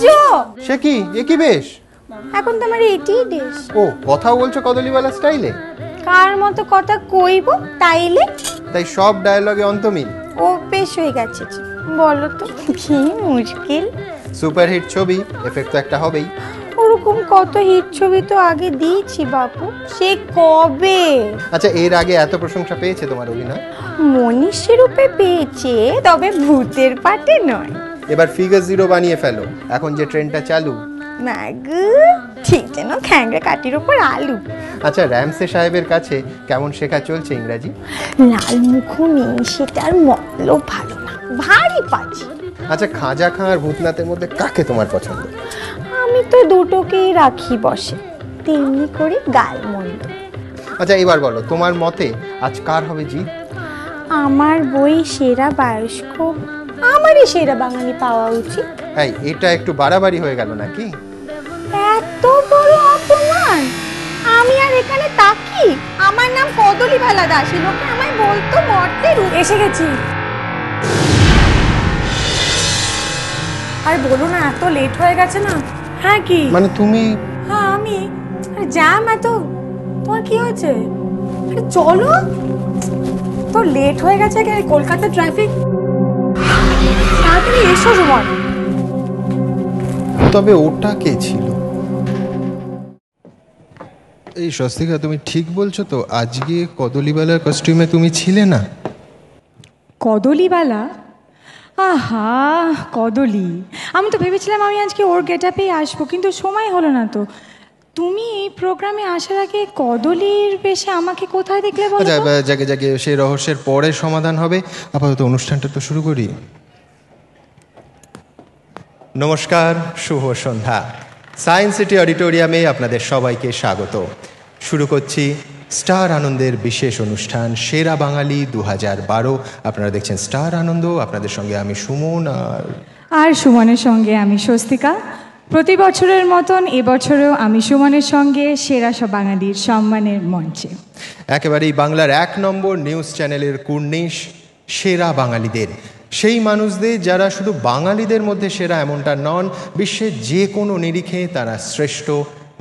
মেজো সে কি একই বেশ? এখন তো আমার এটিই দেশ। ও কথা বলছো কদলিওয়ালা স্টাইলে? কার মতো কথা কইব তাইলে? তাই সব ডায়লগে অন্তমিল। ও বেশ হয়ে গেছে। বলো তো কি মুশকিল। সুপারহিট ছবি, এফেক্ট তো একটা হবেই। ওরকম কত হিট ছবি তো আগে দিয়েছি বাপু, সে কবে। আচ্ছা, এর আগে এত প্রশংসা পেয়েছে তোমার অভিনয়? মনীষী রূপে পেয়েছে, তবে ভূতের পাটে নয়। এবার ফিগার 0 বানিয়ে ফেলো, এখন যে ট্রেনটা চালু। মাগু ঠিক যেন খ্যাংরা কাটির উপর আলু। আচ্ছা, র্যামসে সাহেবের কাছে কেমন শেখা চলছে ইংরাজি? লাল মুখ নেই, সেটার মতলব ভালো না, ভারী পাজি। আচ্ছা, খাজা খাঁ আর ভূতনাথের মধ্যে কাকে তোমার পছন্দ? আমি তো দুটোকেই রাখি বসে, তেমনি করে গালমন্দ। আচ্ছা, এবার বলো তোমার মতে আজ কার হবে জিত? আমার বই সেরা বায়োস্কোপ, আমারই সেরা বাঙালি পাওয়া উচিত। এই, এটা একটু বাড়াবাড়ি হয়ে গেল নাকি? এত বড় অপমান! আমি আর এখানে তাকি? আমার নাম কদলিবালা দাসী, লোকে আমায় বলতো মরতে এসে গেছি। আর বলো না, এত লেট হয়ে গেছে না। হ্যাঁ কি মানে তুমি? হ্যাঁ আমি। আরে জ্যাম এত, তোমার কি হয়েছে? আরে চলো, তো লেট হয়ে গেছে, কলকাতার ট্রাফিক। তাড়াতাড়ি এসো সুমন। তবে ওটা কে ছিল? এই স্বস্তিকা, তুমি ঠিক বলছো তো? আজকে কদলিওয়ালার কস্টিউমে তুমি ছিলে না? কদলিবালা? আহা, কদলি। আমি তো ভেবেছিলাম আমি আজকে ওর গেটআপেই আসবো, কিন্তু সময় হলো না তো। তুমি এই প্রোগ্রামে আসার আগে কদলির বেশে আমাকে কোথায় দেখলে বলো তো? জাগে জাগে সেই রহস্যের পরে সমাধান হবে। আপাতত অনুষ্ঠানটা তো শুরু করি। নমস্কার, শুভ সন্ধ্যা। সায়েন্স সিটি অডিটোরিয়ামে আপনাদের সবাইকে স্বাগত। শুরু করছি স্টার আনন্দের বিশেষ অনুষ্ঠান সেরা বাঙালি 2012। আপনারা দেখছেন স্টার আনন্দ, আপনাদের সঙ্গে আমি সুমন আর সুমনের সঙ্গে আমি স্বস্তিকা। প্রতি বছরের মতন এবছরেও আমি সুমনের সঙ্গে সেরা সব বাঙালির সম্মানের মঞ্চে। একেবারেই বাংলার 1 নম্বর নিউজ চ্যানেলের কুর্নিশ সেরা বাঙালিদের, সেই মানুষদের যারা শুধু বাঙালিদের মধ্যে সেরা এমনটা নন, বিশ্বের যে কোনো নিরিখে তারা শ্রেষ্ঠ।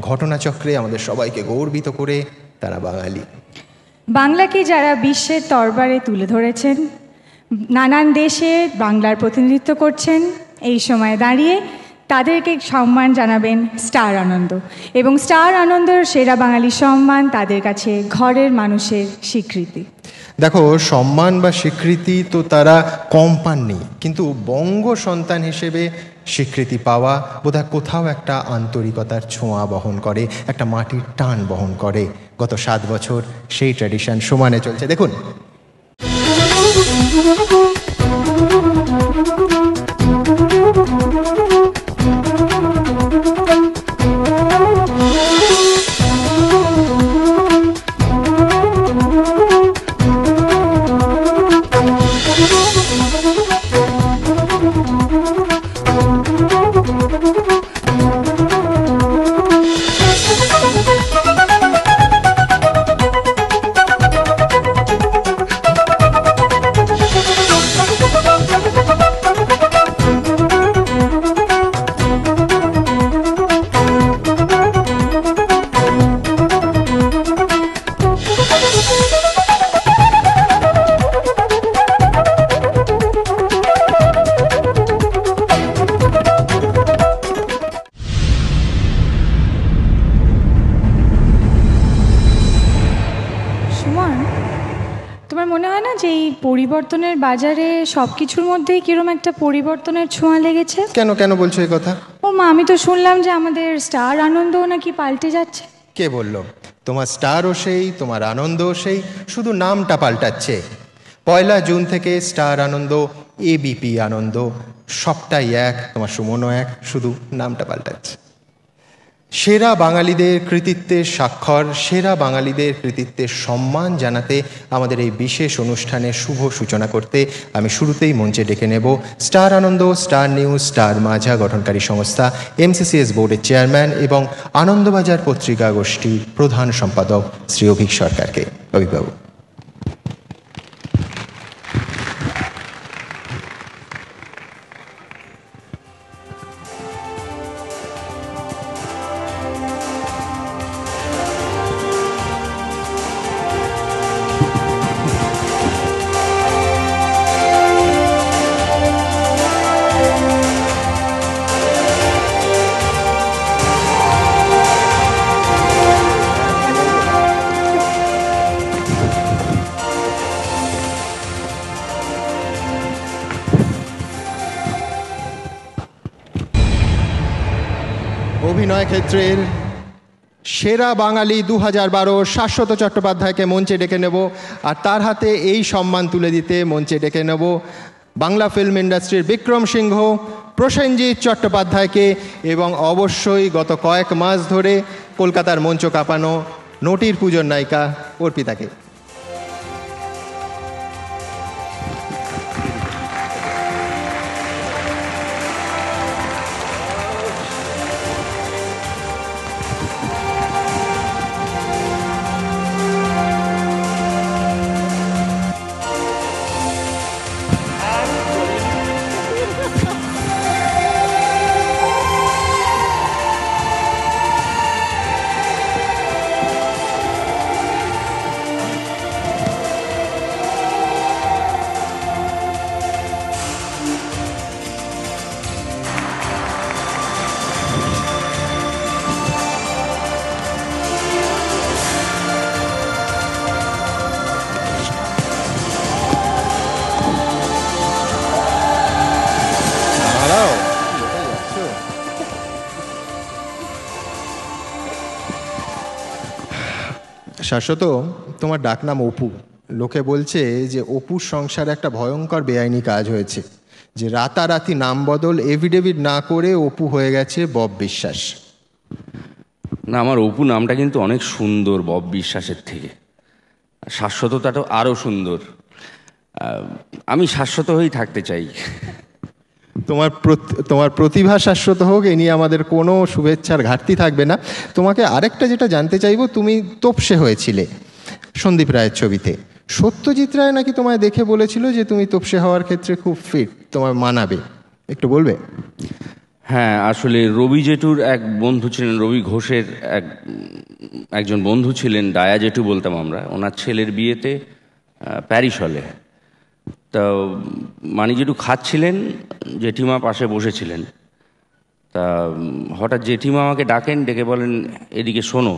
ঘটনাচক্রে আমাদের সবাইকে গর্বিত করে তারা বাঙালি। বাংলাকে যারা বিশ্বের দরবারে তুলে ধরেছেন, নানান দেশে বাংলার প্রতিনিধিত্ব করছেন, এই সময় দাঁড়িয়ে তাদেরকে সম্মান জানাবেন স্টার আনন্দ। এবং স্টার আনন্দর সেরা বাঙালি সম্মান তাদের কাছে ঘরের মানুষের স্বীকৃতি। দেখো, সম্মান বা স্বীকৃতি তো তারা কম পাননি, কিন্তু বঙ্গ সন্তান হিসেবে স্বীকৃতি পাওয়া বোধহয় কোথাও একটা আন্তরিকতার ছোঁয়া বহন করে, একটা মাটির টান বহন করে। গত 7 বছর সেই ট্র্যাডিশন সমানে চলছে। দেখুন, পরিবর্তনের বাজারে সবকিছুর মধ্যেই কিরম একটা পরিবর্তনের ছোঁয়া লেগেছে। কেন কেন বলছো এই কথা? ও মা, আমি তো শুনলাম যে আমাদের স্টার আনন্দও নাকি পাল্টে যাচ্ছে। কে বললো? তোমার স্টারও সেই, তোমার আনন্দও সেই, শুধু নামটা পাল্টাচ্ছে। 1 জুন থেকে স্টার আনন্দ, এবিপি আনন্দ সবটাই এক, তোমার সুমনও এক, শুধু নামটা পাল্টাচ্ছে। সেরা বাঙালিদের কৃতিত্বের স্বাক্ষর, সেরা বাঙালিদের কৃতিত্বের সম্মান জানাতে আমাদের এই বিশেষ অনুষ্ঠানের শুভ সূচনা করতে আমি শুরুতেই মঞ্চে ডেকে নেব স্টার আনন্দ, স্টার নিউজ, স্টার মাঝা গঠনকারী সংস্থা MCCS বোর্ডের চেয়ারম্যান এবং আনন্দবাজার পত্রিকা গোষ্ঠীর প্রধান সম্পাদক শ্রী অভিক সরকারকে। অভিকবাবু। অভিনয় ক্ষেত্রের সেরা বাঙালি 2012 শাশ্বত চট্টোপাধ্যায়কে মঞ্চে ডেকে নেব, আর তার হাতে এই সম্মান তুলে দিতে মঞ্চে ডেকে নেব বাংলা ফিল্ম ইন্ডাস্ট্রির বিক্রম সিংহ, প্রসেনজিৎ চট্টোপাধ্যায়কে, এবং অবশ্যই গত কয়েক মাস ধরে কলকাতার মঞ্চ কাঁপানো নটির পুজোর নায়িকা অর্পিতাকে। শাশ্বত, তোমার ডাকনাম অপু। লোকে বলছে যে অপুর সংসারে একটা ভয়ঙ্কর বেআইনি কাজ হয়েছে, যে রাতারাতি নাম বদল এভিডেভিট না করে অপু হয়ে গেছে বব বিশ্বাস। না, আমার অপু নামটা কিন্তু অনেক সুন্দর বব বিশ্বাসের থেকে। শাশ্বতটা আরও সুন্দর। আমি শাশ্বত হয়েই থাকতে চাই। তোমার প্রতিভা শাশ্বত হোক, এ নিয়ে আমাদের কোনো শুভেচ্ছার ঘাটতি থাকবে না। তোমাকে আরেকটা যেটা জানতে চাইবো, তুমি তোপসে হয়েছিলে সন্দীপ রায়ের ছবিতে। সত্যজিৎ রায় নাকি তোমায় দেখে বলেছিল যে তুমি তোপসে হওয়ার ক্ষেত্রে খুব ফিট, তোমায় মানাবে, একটু বলবে? হ্যাঁ, আসলে রবি জেঠুর এক বন্ধু ছিলেন, রবি ঘোষের একজন বন্ধু ছিলেন, ডায়া জেঠু বলতাম আমরা। ওনার ছেলের বিয়েতে প্যারিস হলে তা মানি জেঠু খাচ্ছিলেন, জেঠিমা পাশে বসেছিলেন। তা হঠাৎ জেঠিমা আমাকে ডাকেন, ডেকে বলেন এদিকে শোনো।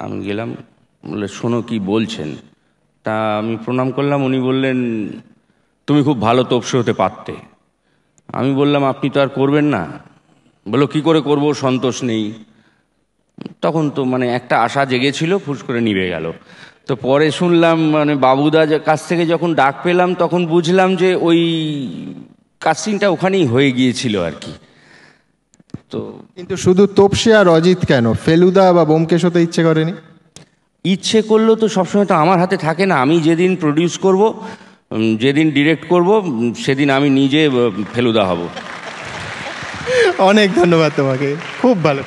আমি গেলাম, বলে শোনো কি বলছেন। তা আমি প্রণাম করলাম। উনি বললেন তুমি খুব ভালো তোপসে হতে পারতে। আমি বললাম আপনি তো আর করবেন না। বললো কী করে করব, সন্তোষ নেই। তখন তো মানে একটা আশা জেগেছিল, ফুস করে নিভে গেল। তো পরে শুনলাম মানে বাবুদা কাছ থেকে যখন ডাক পেলাম, তখন বুঝলাম যে ওই কাস্টিংটা ওখানেই হয়ে গিয়েছিল আর কি। তো কিন্তু শুধু তোপসে আর অজিত কেন, ফেলুদা বা ব্যোমকেশ হতে ইচ্ছে করেনি? ইচ্ছে করলেও তো সবসময় তো আমার হাতে থাকে না। আমি যেদিন প্রডিউস করব, যেদিন ডিরেক্ট করব, সেদিন আমি নিজে ফেলুদা হব। অনেক ধন্যবাদ তোমাকে, খুব ভালো।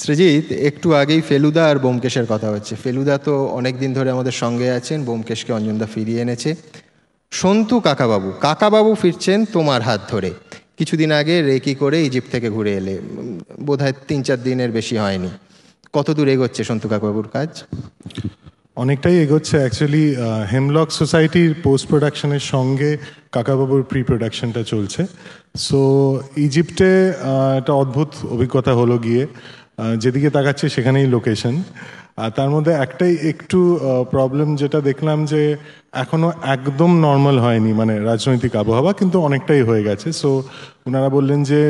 সৃজিত, একটু আগেই ফেলুদা আর ব্যোমকেশের কথা হচ্ছে। ফেলুদা তো অনেক দিন ধরে আমাদের সঙ্গে আছেন, ব্যোমকেশকে অঞ্জনদা ফিরিয়ে এনেছে। সন্তু কাকাবাবু ফিরছেন তোমার হাত ধরে। কিছুদিন আগে রেকি করে ইজিপ্ট থেকে ঘুরে এলে, বোধহয় 3-4 দিনের বেশি হয়নি। কত দূর এগোচ্ছে সন্তু কাকাবাবুর কাজ? অনেকটাই এগোচ্ছে অ্যাকচুয়ালি। হেমলক সোসাইটির পোস্ট প্রোডাকশনের সঙ্গে কাকাবাবুর প্রি প্রোডাকশনটা চলছে। সো ইজিপ্টে একটা অদ্ভুত অভিজ্ঞতা হলো গিয়ে। যেদিকে তাকাচ্ছে সেখানেই লোকেশন। আর তার মধ্যে একটাই একটু প্রবলেম যেটা দেখলাম, যে এখনও একদম নর্মাল হয়নি, মানে রাজনৈতিক আবহাওয়া কিন্তু অনেকটাই হয়ে গেছে। সো ওনারা বললেন যে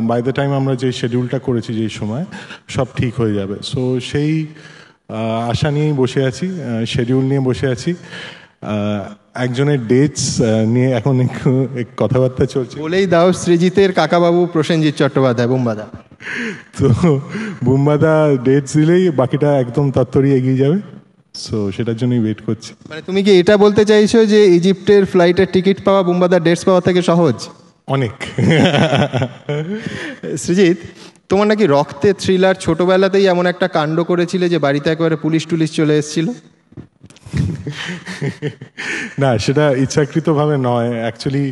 বাই দ্য টাইম আমরা যে শিডিউলটা করেছি যেই সময়, সব ঠিক হয়ে যাবে। সো সেই আশা নিয়েই বসে আছি, শিডিউল নিয়ে বসে আছি। একজনের ডেটস নিয়ে এখন একটু কথাবার্তা চলছে। বলেই দাও, সৃজিতের কাকাবাবু প্রসেনজিৎ চট্টোপাধ্যায়, বুম্বাদা। তো বুম্বাদা ডেটস দিলেই বাকিটা একদম তত্তরই এগিয়ে যাবে। সো সেটার জন্যই ওয়েট করছি। মানে তুমি কি এটা বলতে চাইছো যে ইজিপ্টের ফ্লাইটের টিকিট পাওয়া বুম্বাদার ডেটস পাওয়া থেকে সহজ? অনেক। সৃজিত, তোমার নাকি রক্তে থ্রিলার ছোটবেলাতেই এমন একটা কাণ্ড করেছিলে যে বাড়িতে একেবারে পুলিশ টুলিশ চলে এসেছিল? না, সেটা ইচ্ছাকৃতভাবে নয়। অ্যাকচুয়ালি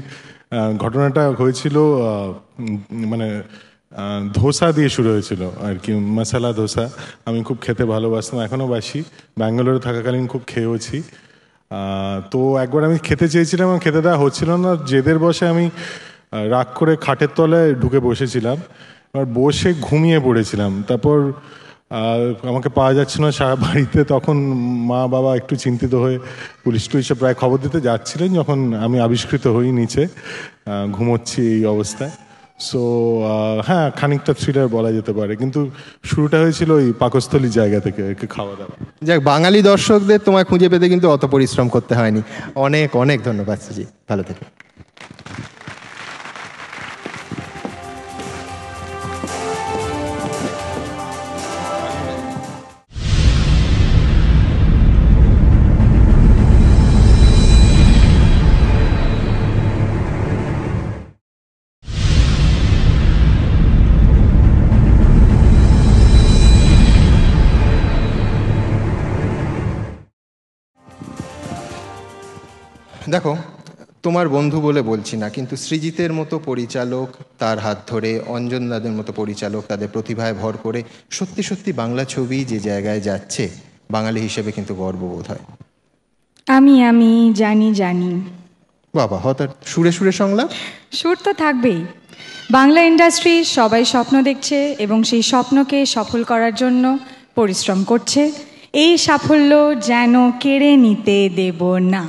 ঘটনাটা হয়েছিল মানে ধোসা দিয়ে শুরু হয়েছিল আর কি, মশালা ধোসা। আমি খুব খেতে ভালোবাসতাম, এখনও বাসি। ব্যাঙ্গালোরে থাকাকালীন খুব খেয়েওছি। তো একবার আমি খেতে চেয়েছিলাম, আমার খেতে দেওয়া হচ্ছিল না। জেদের বসে আমি রাগ করে খাটের তলায় ঢুকে বসেছিলাম, এবার বসে ঘুমিয়ে পড়েছিলাম। তারপর আমাকে পাওয়া যাচ্ছে না সারা বাড়িতে। তখন মা বাবা একটু চিন্তিত হয়ে পুলিশ টুলিশে প্রায় খবর দিতে যাচ্ছিলেন, যখন আমি আবিষ্কৃত হই নিচে ঘুমোচ্ছি এই অবস্থায়। সো হ্যাঁ, খানিকটা থ্রিলার বলা যেতে পারে, কিন্তু শুরুটা হয়েছিল ওই পাকস্থলীর জায়গা থেকে খাওয়া দাওয়া। যাক, বাঙালি দর্শকদের তোমায় খুঁজে পেতে কিন্তু অত পরিশ্রম করতে হয়নি। অনেক অনেক ধন্যবাদ সুজি, ভালো থেকো। দেখো, তোমার বন্ধু বলে বলছি না, কিন্তু সৃজিতের মতো পরিচালক, তার হাত ধরে অঞ্জনদাদের মতো পরিচালক তাদের প্রতিভায় ভর করে সত্যি সত্যি বাংলা ছবি যে জায়গায় যাচ্ছে, বাঙালি হিসেবে কিন্তু গর্ববোধ হয়। আমি জানি জানি। বাবা, হঠাৎ সুরে সুরে সংলাপ? সুর তো থাকবেই। বাংলা ইন্ডাস্ট্রি সবাই স্বপ্ন দেখছে এবং সেই স্বপ্নকে সফল করার জন্য পরিশ্রম করছে। এই সাফল্য যেন কেড়ে নিতে দেব না।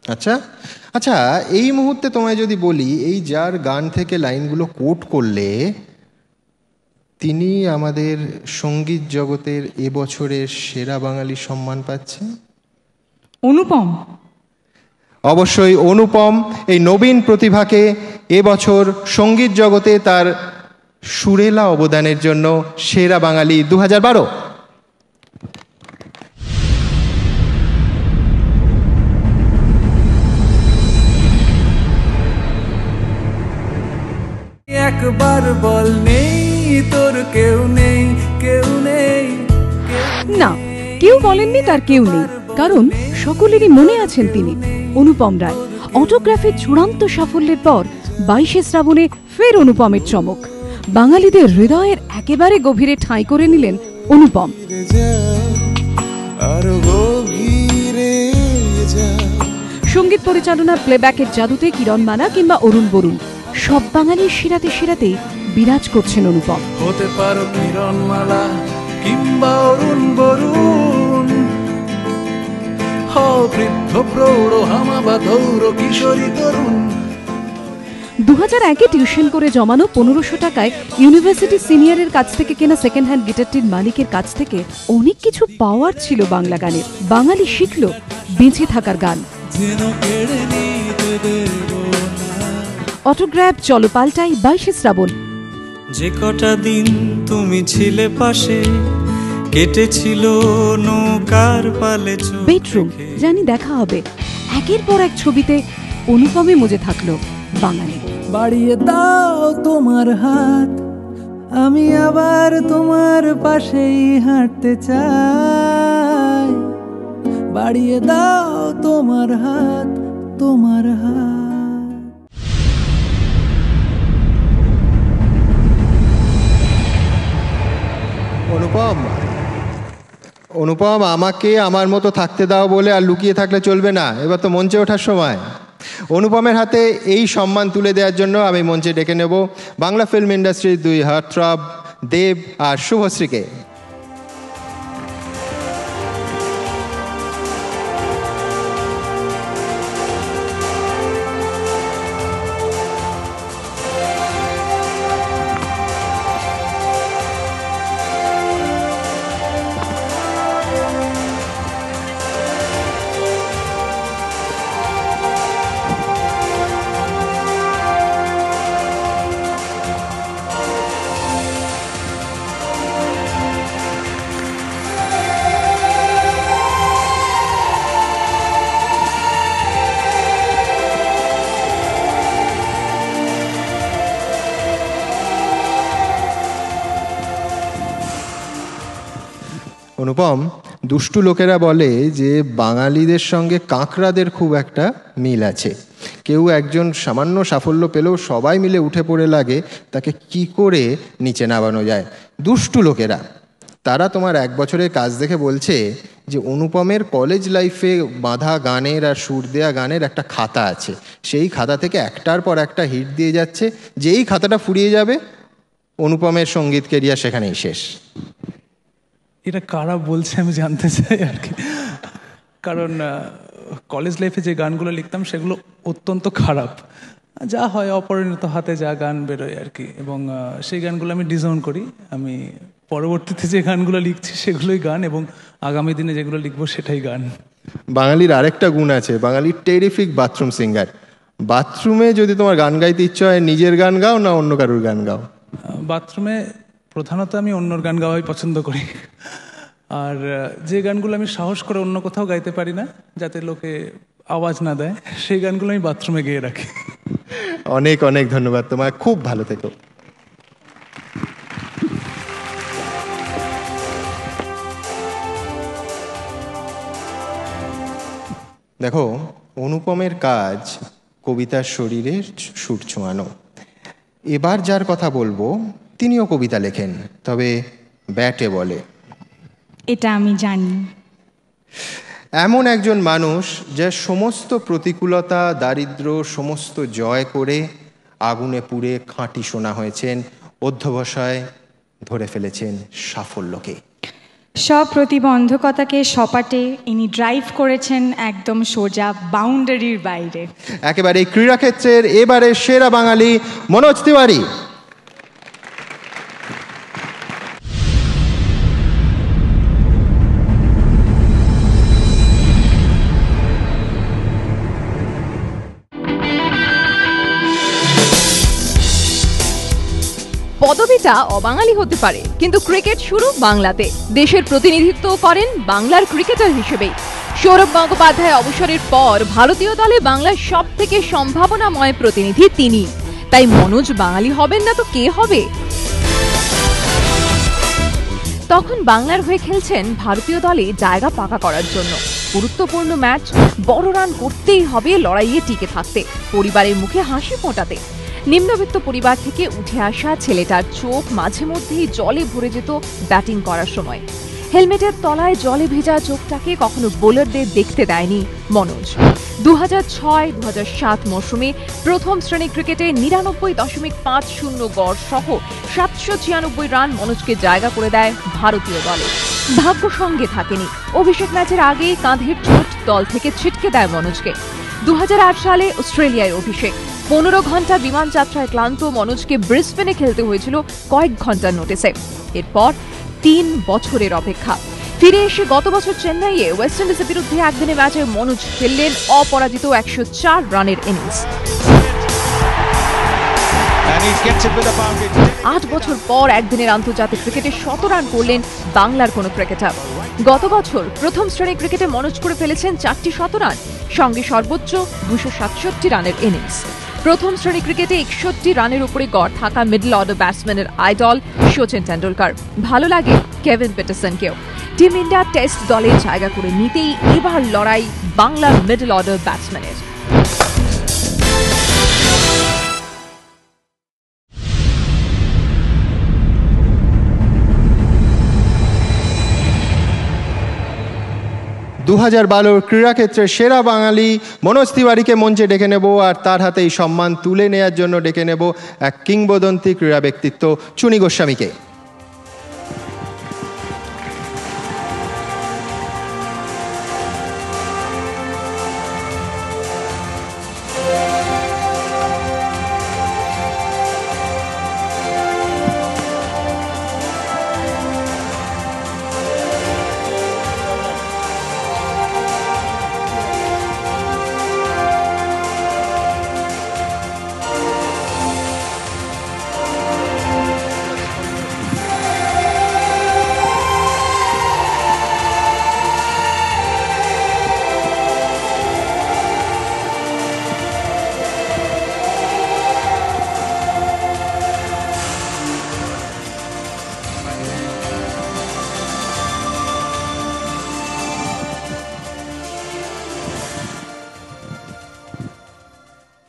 আচ্ছা আচ্ছা, এই মুহূর্তে তোমায় যদি বলি, এই যার গান থেকে লাইনগুলো কোট করলে, তিনি আমাদের সঙ্গীত জগতের এবছরের সেরা বাঙালি সম্মান পাচ্ছেন। অনুপম। অবশ্যই অনুপম এই নবীন প্রতিভাকে এবছর সঙ্গীত জগতে তার সুরেলা অবদানের জন্য সেরা বাঙালি 2012। একবার বল, নেই তোর কেউ নেই, কেউ নেই। না, কেউ বলেননি তার কেউ নেই, কারণ সকলেরই মনে আছেন তিনি, অনুপম রায়। অটোগ্রাফের চূড়ান্ত সাফল্যের পর 22শে শ্রাবণে ফের অনুপমের চমক। বাঙালিদের হৃদয়ের একেবারে গভীরে ঠাঁই করে নিলেন অনুপম। সঙ্গীত পরিচালনা, প্লেব্যাকের জাদুতে কিরণ মালা কিংবা অরুণ বরুণ, সব বাঙালির শিরাতে শিরাতে বিরাজ করছেন অনুপম। হতে পারো কিরণ মালা কিংবা অরুণ বরুণ, হও বৃদ্ধ প্রৌঢ় হামা বা দৌড় কিশোরী তরুণ। 2001-এ টিউশন করে জমানো 1500 টাকায় ইউনিভার্সিটি সিনিয়রের কাছ থেকে কেনা সেকেন্ড হ্যান্ড গিটারটির মালিকের কাছ থেকে অনেক কিছু পাওয়ার ছিল বাংলা গানের। বাঙালি শিখল বেঁচে থাকার গান। অটোগ্রাফ চলো পাল্টাই 22শে শ্রাবণ। যে কটা দিন তুমি ছিলে পাশে, কেটেছিল নৌকার পালে। বেডরুম, জানি দেখা হবে। একের পর এক ছবিতে অনুপমে মজে থাকলো বাঙালি। বাড়িয়ে দাও তোমার হাত, আমি আবার তোমার পাশেই হাঁটতে চাই। বাড়িয়ে দাও তোমার হাত, তোমার হাত। অনুপম, আমাকে আমার মতো থাকতে দাও বলে আর লুকিয়ে থাকলে চলবে না, এবার তো মঞ্চে ওঠার সময়। অনুপমের হাতে এই সম্মান তুলে দেওয়ার জন্য আমি মঞ্চে ডেকে নেব বাংলা ফিল্ম ইন্ডাস্ট্রির 2 হার্টথ্রব দেব আর শুভশ্রীকে। অনুপম, দুষ্টু লোকেরা বলে যে বাঙালিদের সঙ্গে কাঁকড়াদের খুব একটা মিল আছে। কেউ একজন সামান্য সাফল্য পেলেও সবাই মিলে উঠে পড়ে লাগে তাকে কি করে নিচে নামানো যায়। দুষ্টু লোকেরা তারা তোমার 1 বছরের কাজ দেখে বলছে যে অনুপমের কলেজ লাইফে বাঁধা গানের আর সুর দেয়া গানের একটা খাতা আছে, সেই খাতা থেকে একটার পর একটা হিট দিয়ে যাচ্ছে, যেই খাতাটা ফুরিয়ে যাবে অনুপমের সঙ্গীত কেরিয়ার সেখানেই শেষ। এটা কারা বলছে আমি জানতে চাই আর কি, কারণ কলেজ লাইফে যে গানগুলো লিখতাম সেগুলো অত্যন্ত খারাপ, যা হয় অপরিণত হাতে যা গান বেরোয় আর কি, এবং সেই গানগুলো আমি ডিজাউন করি। আমি পরবর্তীতে যে গানগুলো লিখছি সেগুলোই গান, এবং আগামী দিনে যেগুলো লিখবো সেটাই গান। বাঙালির আরেকটা গুণ আছে, বাঙালির টেরিফিক বাথরুম সিঙ্গার। বাথরুমে যদি তোমার গান গাইতে ইচ্ছা হয়, নিজের গান গাও না অন্য কারোর গান গাও? বাথরুমে প্রধানত আমি অন্যর গান গাওয়াই পছন্দ করি, আর যে গানগুলো আমি সাহস করে অন্য কোথাও গাইতে পারি না যাতে লোকে আওয়াজ না দেয়, সেই গানগুলো আমি বাথরুমে গেয়ে রাখি। অনেক অনেক ধন্যবাদ তোমায়, খুব ভালো থেকো। দেখো, অনুপমের কাজ কবিতার শরীরে সুর ছোঁয়ানো। এবার যার কথা বলবো তিনিও কবিতা লেখেন, তবে ব্যাটে বলে। এটা আমি জানি। এমন একজন মানুষ যে সমস্ত প্রতিকূলতা দারিদ্র সমস্ত জয় করে আগুনে পুড়ে খাঁটি সোনা হয়েছেন, অধ্যবসায় ধরে ফেলেছেন সাফল্যকে। সব প্রতিবন্ধকতাকে সপাটে ইনি ড্রাইভ করেছেন একদম সোজা বাউন্ডারির বাইরে। একেবারে ক্রীড়াক্ষেত্রের এবারে সেরা বাঙালি মনোজ তিওয়ারি। পদবিটা অবাঙালি হতে পারে, কিন্তু ক্রিকেট শুরু বাংলাতে। দেশের প্রতিনিধিত্ব করেন বাংলার ক্রিকেটার হিসেবেই। সৌরভ গঙ্গোপাধ্যায় অবসরের পর ভারতীয় দলে বাংলার সব থেকে সম্ভাবনাময় প্রতিনিধি তিনি। তাই মনোজ বাঙালি হবেন না তো কে হবে? তখন বাংলার হয়ে খেলছেন ভারতীয় দলে জায়গা পাকা করার জন্য। গুরুত্বপূর্ণ ম্যাচ, বড় রান করতেই হবে লড়াইয়ে টিকে থাকতে, পরিবারের মুখে হাসি ফোটাতে। নিম্নবিত্ত পরিবার থেকে উঠে আসা ছেলেটার চোখ মাঝে মধ্যেই জলে ভরে যেত ব্যাটিং করার সময়। হেলমেটের তলায় জলে ভেজা চোখটাকে কখনো বোলারদের দেখতে দেয়নি মনোজ। 2006-2007 মৌসুমে প্রথম শ্রেণী ক্রিকেটে 99.50 গড় সহ 796 রান মনোজকে জায়গা করে দেয় ভারতীয় দলে। ভাগ্য সঙ্গে থাকেনি, অভিষেক ম্যাচের আগেই কাঁধের চোট দল থেকে ছিটকে দেয় মনোজকে। 2008 সালে অস্ট্রেলিয়ায় অভিষেক। 15 ঘন্টা বিমান যাত্রায় ক্লান্ত মনোজকে ব্রিসবেনে খেলতে হয়েছিল কয়েক ঘন্টার নোটিসে। এরপর 3 বছরের অপেক্ষা। ফিরে এসে গত বছর চেন্নাইয়ে ওয়েস্ট ইন্ডিজের বিরুদ্ধে একদিনের ম্যাচে মনোজ খেললেন অপরাজিত 104 রানের ইনিংস। 8 বছর পর একদিনের আন্তর্জাতিক ক্রিকেটে 100 রান করলেন বাংলার কোন ক্রিকেটার। গত বছর প্রথম শ্রেণী ক্রিকেটে মনোজ করে ফেলেছেন 4টি 100 রান, সঙ্গে সর্বোচ্চ 267 রানের ইনিংস। প্রথম শ্রেণী ক্রিকেটে 61 রানের উপরে গড় থাকা মিডল অর্ডার ব্যাটসম্যানের আইডল সচিন তেন্ডুলকর। ভালো লাগে কেভিন পিটারসনকেও। টিম ইন্ডিয়া টেস্ট দলে জায়গা করে নিতেই এবার লড়াই বাংলার মিডল অর্ডার ব্যাটসম্যানের। দু 2012 ক্রীড়াক্ষেত্রের সেরা বাঙালি মনোজ তিওয়ারিকে মঞ্চে ডেকে নেব, আর তার হাতে এই সম্মান তুলে নেয়ার জন্য ডেকে নেব এক কিংবদন্তি ক্রীড়া ব্যক্তিত্ব চুনি গোস্বামীকে।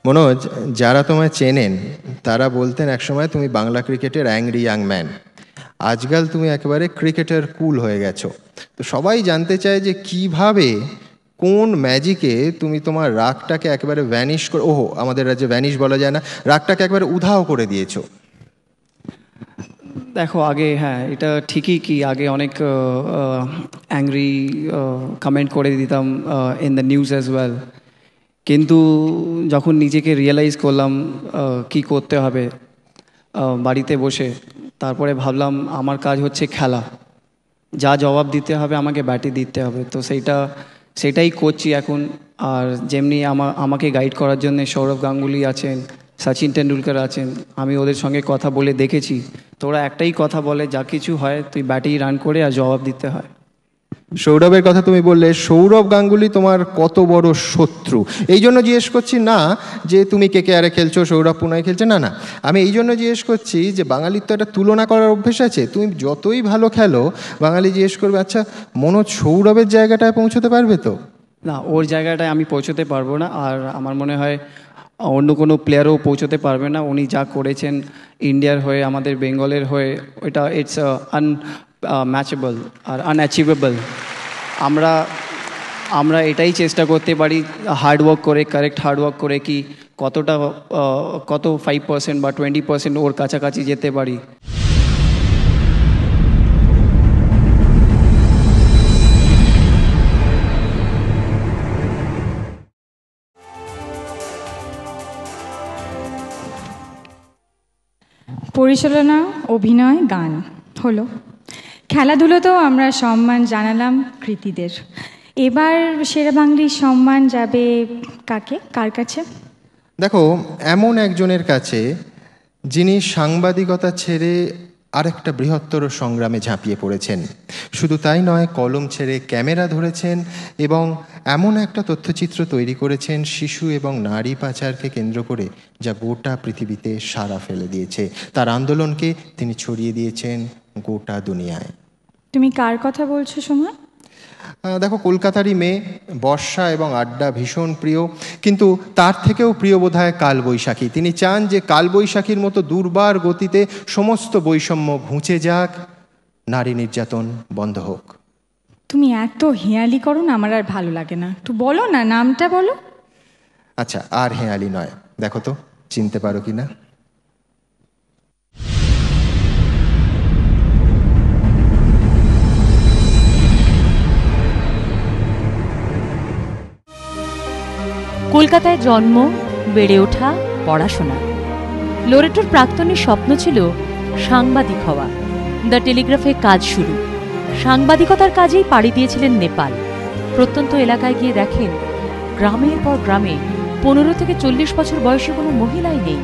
মনোজ, যারা তোমায় চেনেন তারা বলতেন একসময় তুমি বাংলা ক্রিকেটের অ্যাংরি ইয়াং ম্যান। আজকাল তুমি একেবারে ক্রিকেটার কুল হয়ে গেছো। তো সবাই জানতে চায় যে কিভাবে, কোন ম্যাজিকে তুমি তোমার রাগটাকে একেবারে ভ্যানিশ করে, ওহো আমাদের রাজ্যে ভ্যানিশ বলা যায় না, রাগটাকে একেবারে উধাও করে দিয়েছো। দেখো, আগে হ্যাঁ এটা ঠিকই কি আগে অনেক অ্যাংরি কমেন্ট করে দিতাম in the news as well, কিন্তু যখন নিজেকে রিয়েলাইজ করলাম কি করতে হবে বাড়িতে বসে, তারপরে ভাবলাম আমার কাজ হচ্ছে খেলা, যা জবাব দিতে হবে আমাকে ব্যাটে দিতে হবে। তো সেটাই করছি এখন। আর যেমনি আমাকে গাইড করার জন্য সৌরভ গাঙ্গুলি আছেন, সচিন টেন্ডুলকার আছেন, আমি ওদের সঙ্গে কথা বলে দেখেছি। তো ওরা একটাই কথা বলে, যা কিছু হয় তুই ব্যাটেই রান করে আর জবাব দিতে হয়। সৌরভের কথা তুমি বললে, সৌরভ গাঙ্গুলি তোমার কত বড় শত্রু? এই জন্য জিজ্ঞেস করছি না যে তুমি KKR-এ খেলছো, সৌরভ পুনায় খেলছে, না না, আমি এই জন্য জিজ্ঞেস করছি যে বাঙালির তো একটা তুলনা করার অভ্যেস আছে। তুমি যতই ভালো খেলো বাঙালি জিজ্ঞেস করবে, আচ্ছা মনোজ সৌরভের জায়গাটায় পৌঁছতে পারবে তো? না, ওর জায়গাটায় আমি পৌঁছতে পারবো না, আর আমার মনে হয় অন্য কোনো প্লেয়ারও পৌঁছতে পারবে না। উনি যা করেছেন ইন্ডিয়ার হয়ে, আমাদের বেঙ্গলের হয়ে, ওইটা ইটস আনম্যাচেবল আর আনঅ্যাচিভেবল। আমরা এটাই চেষ্টা করতে পারি হার্ডওয়ার্ক করে, কারেক্ট হার্ডওয়ার্ক করে কি কত 5% বা 20% ওর কাছাকাছি যেতে পারি। পরিচালনা, অভিনয়, গান হলো। খেলাধুলোতেও আমরা সম্মান জানালাম কৃতীদের। এবার সেরা বাঙালির সম্মান যাবে কার কাছে? দেখো, এমন একজনের কাছে যিনি সাংবাদিকতা ছেড়ে আরেকটা বৃহত্তর সংগ্রামে ঝাঁপিয়ে পড়েছেন। শুধু তাই নয়, কলম ছেড়ে ক্যামেরা ধরেছেন এবং এমন একটা তথ্যচিত্র তৈরি করেছেন শিশু এবং নারী পাচারকে কেন্দ্র করে, যা গোটা পৃথিবীতে সাড়া ফেলে দিয়েছে। তার আন্দোলনকে তিনি ছড়িয়ে দিয়েছেন গোটা দুনিয়ায়। তুমি কার কথা বলছো সময়? দেখো, কলকাতারই মেয়ে, বর্ষা এবং আড্ডা ভীষণ প্রিয়, কিন্তু তার থেকেও প্রিয় বোধহয় কালবৈশাখী। তিনি চান যে কালবৈশাখীর মতো দুর্বার গতিতে সমস্ত বৈষম্য ঘুঁচে যাক, নারী নির্যাতন বন্ধ হোক। তুমি এত হেয়ালি করো না, আমার আর ভালো লাগে না। একটু বলো না, নামটা বলো। আচ্ছা, আর হেয়ালি নয়, দেখো তো চিনতে পারো কি না। কলকাতায় জন্ম, বেড়ে ওঠা, পড়াশোনা। লোরেটোর প্রাক্তনের স্বপ্ন ছিল সাংবাদিক হওয়া। দ্য টেলিগ্রাফে কাজ শুরু। সাংবাদিকতার কাজেই পাড়ি দিয়েছিলেন নেপাল। প্রত্যন্ত এলাকায় গিয়ে দেখেন গ্রামের পর গ্রামে 15 থেকে 40 বছর বয়সী কোনো মহিলাই নেই।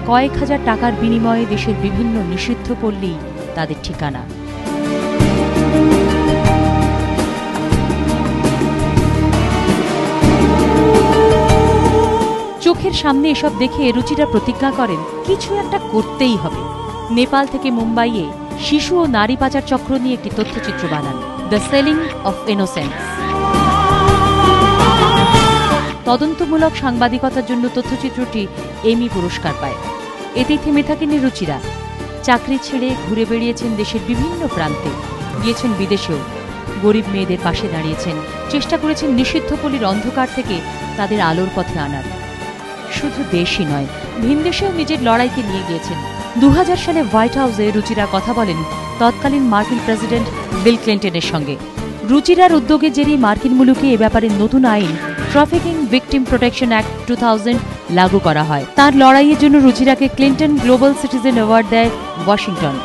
কয়েক হাজার টাকার বিনিময়ে দেশের বিভিন্ন নিষিদ্ধ পল্লী তাদের ঠিকানা। চোখের সামনে এসব দেখে রুচিরা প্রতিজ্ঞা করেন কিছু একটা করতেই হবে। নেপাল থেকে মুম্বাইয়ে শিশু ও নারী পাচার চক্র নিয়ে একটি তথ্যচিত্র বানান, দ্য সেলিং অফ ইনোসেন্স। তদন্তমূলক সাংবাদিকতার জন্য তথ্যচিত্রটি এমি পুরস্কার পায়। এতেই থেমে থাকেনি রুচিরা। চাকরি ছেড়ে ঘুরে বেড়িয়েছেন দেশের বিভিন্ন প্রান্তে, গিয়েছেন বিদেশেও। গরিব মেয়েদের পাশে দাঁড়িয়েছেন, চেষ্টা করেছেন নিষিদ্ধ পল্লীর অন্ধকার থেকে তাদের আলোর পথে আনার। শুধু দেশই নয়, ভিনদেশেও নিজের লড়াইকে নিয়ে গিয়েছেন। 2000 সালে হোয়াইট হাউসে রুচিরা কথা বলেন তৎকালীন মার্কিন প্রেসিডেন্ট বিল ক্লিন্টনের সঙ্গে। রুচিরার উদ্যোগে জেরেই মার্কিন মুলুকে এ ব্যাপারে নতুন আইন ট্রাফিকিং ভিকটিম প্রোটেকশন অ্যাক্ট 2000 লাগু করা হয়। তার লড়াইয়ের জন্য রুচিরাকে ক্লিন্টন গ্লোবাল সিটিজেন অ্যাওয়ার্ড দেয় ওয়াশিংটন।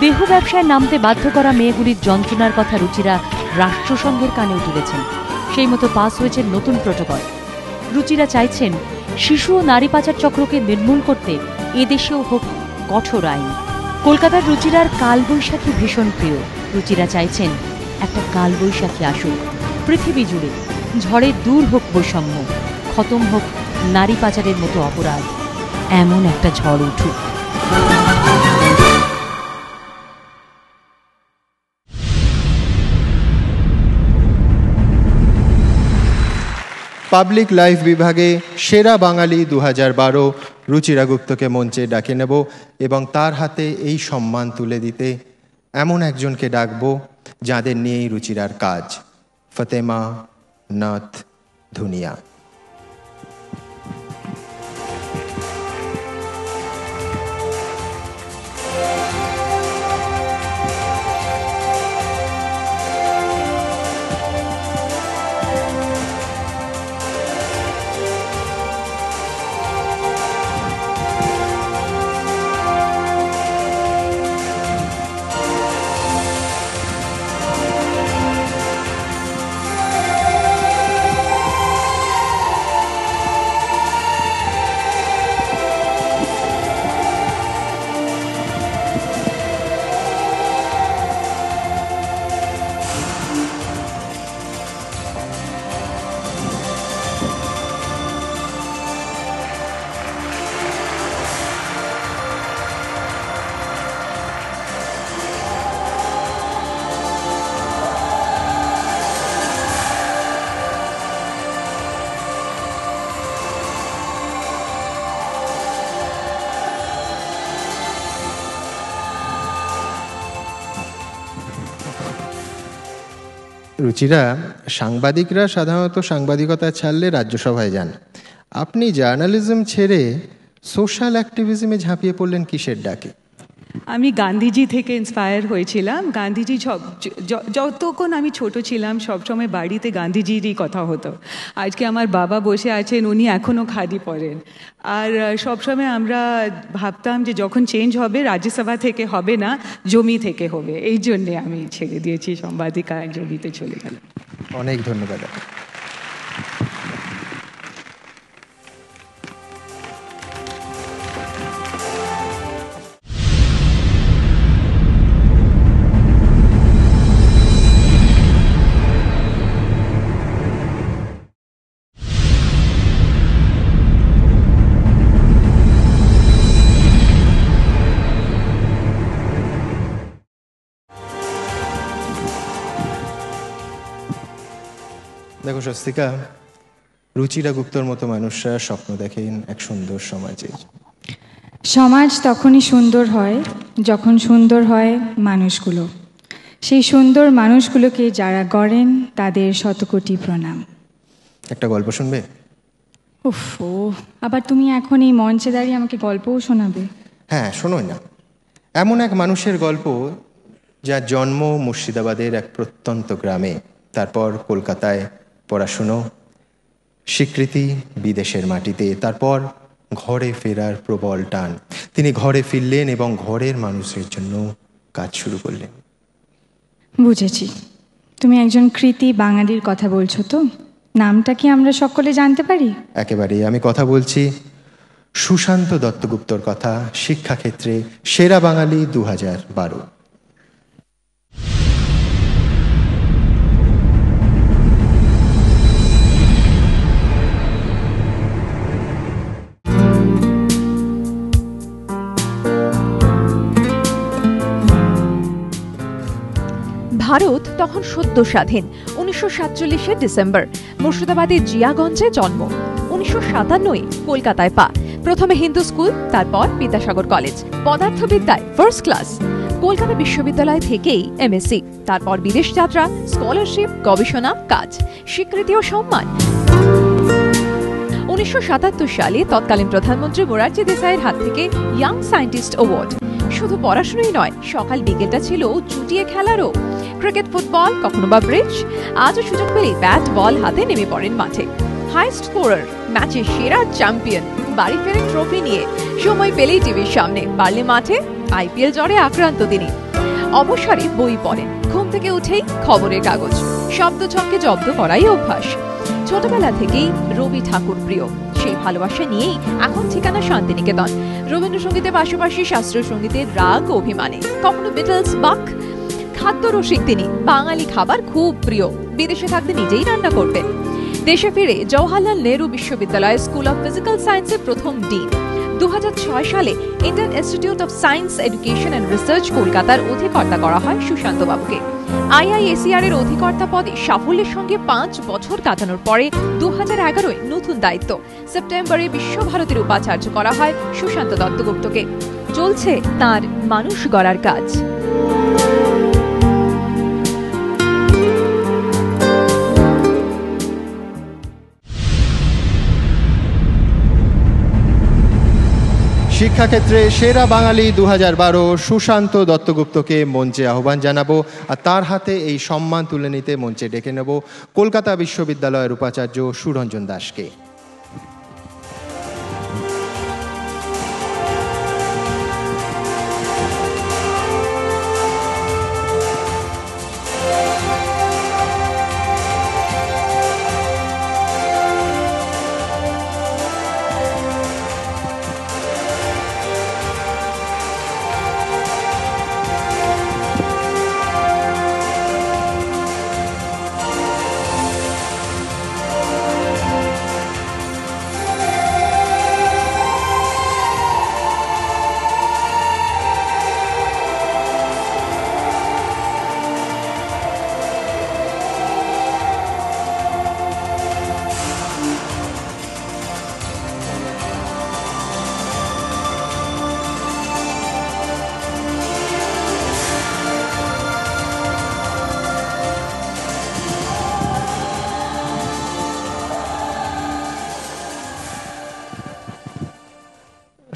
দেহ ব্যবসায় নামতে বাধ্য করা মেয়েগুলির যন্ত্রণার কথা রুচিরা রাষ্ট্রসংঘের কানেও তুলেছেন। সেই মতো পাস হয়েছে নতুন প্রোটোকল। রুচিরা চাইছেন শিশু ও নারী পাচার চক্রকে নির্মূল করতে এদেশেও হোক কঠোর আইন। কলকাতার রুচিরার কালবৈশাখী ভীষণ প্রিয়। রুচিরা চাইছেন একটা কালবৈশাখী আসুক পৃথিবী জুড়ে, ঝড়ে দূর হোক বৈষম্য, খতম হোক নারী পাচারের মতো অপরাধ, এমন একটা ঝড় উঠুক। পাবলিক লাইফ বিভাগে সেরা বাঙালি 2012 রুচিরা গুপ্তকে মঞ্চে ডাকে নেব এবং তার হাতে এই সম্মান তুলে দিতে এমন একজনকে ডাকবো যাদের নিয়েই রুচিরার কাজ, ফতেমা নাথ ধুনিয়া। রুচিরা, সাংবাদিকরা সাধারণত সাংবাদিকতা ছাড়লে রাজ্যসভায় যান, আপনি জার্নালিজম ছেড়ে সোশ্যাল অ্যাক্টিভিজমে ঝাঁপিয়ে পড়লেন কিসের ডাকে? আমি গান্ধীজি থেকে ইন্সপায়ার হয়েছিলাম। গান্ধীজি যতক্ষণ আমি ছোট ছিলাম সবসময় বাড়িতে গান্ধীজিরই কথা হতো। আজকে আমার বাবা বসে আছেন, উনি এখনও খাদি পরেন। আর সবসময় আমরা ভাবতাম যে যখন চেঞ্জ হবে রাজ্যসভা থেকে হবে না, জমি থেকে হবে। এই জন্যে আমি ছেড়ে দিয়েছি সাংবাদিকা, জমিতে চলে গেলাম। অনেক ধন্যবাদ। দেখো স্বস্তিকা, রুচিরা গুপ্তর মতো মানুষরা স্বপ্ন দেখেন এক সুন্দর সমাজের। সমাজ তখনই সুন্দর হয় যখন সুন্দর হয় মানুষগুলো। সেই সুন্দর মানুষগুলোকে যারা গড়েন তাদের শতকোটি প্রণাম। একটা গল্প শুনবে? উফ, আবার তুমি এখন এই মঞ্চে দাঁড়িয়ে আমাকে গল্পও শোনাবে? হ্যাঁ, শোনোই না। এমন এক মানুষের গল্প যার জন্ম মুর্শিদাবাদের এক প্রত্যন্ত গ্রামে, তারপর কলকাতায় পড়াশুনো, স্বীকৃতি বিদেশের মাটিতে, তারপর ঘরে ফেরার প্রবল টান। তিনি ঘরে ফিরলেন এবং ঘরের মানুষের জন্য কাজ শুরু করলেন। বুঝেছি, তুমি একজন কৃতি বাঙালির কথা বলছো তো? নামটা কি আমরা সকলে জানতে পারি? একেবারেই, আমি কথা বলছি সুশান্ত দত্তগুপ্তর কথা, শিক্ষাক্ষেত্রে সেরা বাঙালি 2012। ভারত তখন সদ্য স্বাধীন। 1947 ডিসেম্বর মুর্শিদাবাদের জিয়াগঞ্জে জন্ম। 1957 কলকাতায় পা। প্রথমে হিন্দু স্কুল, তারপর বিদ্যাসাগর কলেজ। পদার্থবিদ্যায় ফার্স্ট ক্লাস। কলকাতা বিশ্ববিদ্যালয় থেকেই এমএসসি, তারপর বিদেশ যাত্রা, স্কলারশিপ, গবেষণা কাজ, স্বীকৃতি ও সম্মান। 1977 সালে তৎকালীন প্রধানমন্ত্রী মোরারজি দেসাইয়ের হাত থেকে ইয়াং সায়েন্টিস্ট অ্যাওয়ার্ড। শুধু পড়াশোনাই নয়, সকাল বিকেলটা ছিল জুটিয়ে খেলারও। ক্রিকেট, ফুটবল, কখনো বা ব্রিজ। আজও সুযোগ পেলে ব্যাট বল হাতে নেমে পড়েন মাঠে। হাই স্কোরার, ম্যাচের সেরা চ্যাম্পিয়ন, বাড়ি ফেরেন ট্রফি নিয়ে। সময় পেলেই টিভির সামনে, পারলে মাঠে। আইপিএল জ্বরে আক্রান্ত তিনি। অবসরে বই পড়েন, ঘুম থেকে উঠেই খবরের কাগজ। শব্দ ছককে জব্দ করাই অভ্যাস। ছোটবেলা থেকেই রবি ঠাকুর প্রিয়, সেই ভালোবাসা নিয়েই এখন ঠিকানা শান্তিনিকেতন। রবীন্দ্রসঙ্গীতের পাশাপাশি শাস্ত্রীয় সঙ্গীতের রাগ অভিমানে, কখনো বিটলস, বাক। খাদ্য রসিক তিনি, বাঙালি খাবার খুব প্রিয়। বিদেশে থাকতে নিজেই রান্না করতেন। দেশে ফিরে জওহরলাল নেহরু বিশ্ববিদ্যালয় স্কুল অফ ফিজিক্যাল সায়েন্সের প্রথম ডিন। 2006 সালে Indian institute of science education and research কলকাতার অধিকর্তা করা হয় সুশান্ত বাবুকে। IISER এর অধিকর্তা পদে সাফল্যের সঙ্গে 5 বছর কাটানোর পরে 2011-এ নতুন দায়িত্ব। সেপ্টেম্বরে বিশ্বভারতীর উপাচার্য করা হয় সুশান্ত দত্তগুপ্তকে। চলছে তার মানুষ গড়ার কাজ। শিক্ষাক্ষেত্রে সেরা বাঙালি 2012 সুশান্ত দত্তগুপ্তকে মঞ্চে আহ্বান জানাবো, আর তার হাতে এই সম্মান তুলে নিতে মঞ্চে ডেকে নেব কলকাতা বিশ্ববিদ্যালয়ের উপাচার্য সুরঞ্জন দাসকে।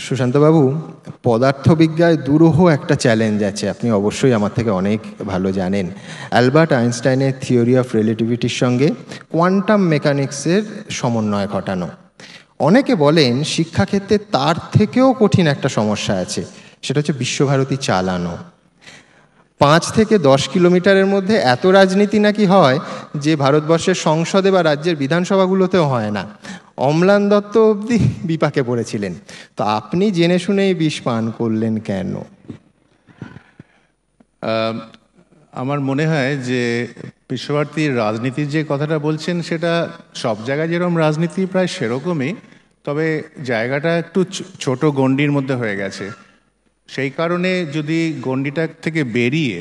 সুশান্তবাবু, পদার্থবিজ্ঞায় দুরূহ একটা চ্যালেঞ্জ আছে, আপনি অবশ্যই আমার থেকে অনেক ভালো জানেন। অ্যালবার্ট আইনস্টাইনের থিওরি অফ রিলেটিভিটির সঙ্গে কোয়ান্টাম মেকানিক্সের সমন্বয় ঘটানো। অনেকে বলেন শিক্ষাক্ষেত্রে তার থেকেও কঠিন একটা সমস্যা আছে, সেটা হচ্ছে বিশ্বভারতী চালানো। 5 থেকে 10 কিলোমিটারের মধ্যে এত রাজনীতি নাকি হয় যে ভারতবর্ষের সংসদে বা রাজ্যের বিধানসভাগুলোতেও হয় না। অম্লান দত্ত অবধি বিপাকে পড়েছিলেন, তো আপনি জেনে শুনেই বিষ পান করলেন কেন? আমার মনে হয় যে বিশ্বভারতীর রাজনীতির যে কথাটা বলছেন সেটা সব জায়গায় যেরকম রাজনীতি প্রায় সেরকমই, তবে জায়গাটা একটু ছোট গণ্ডির মধ্যে হয়ে গেছে। সেই কারণে যদি গণ্ডিটা থেকে বেরিয়ে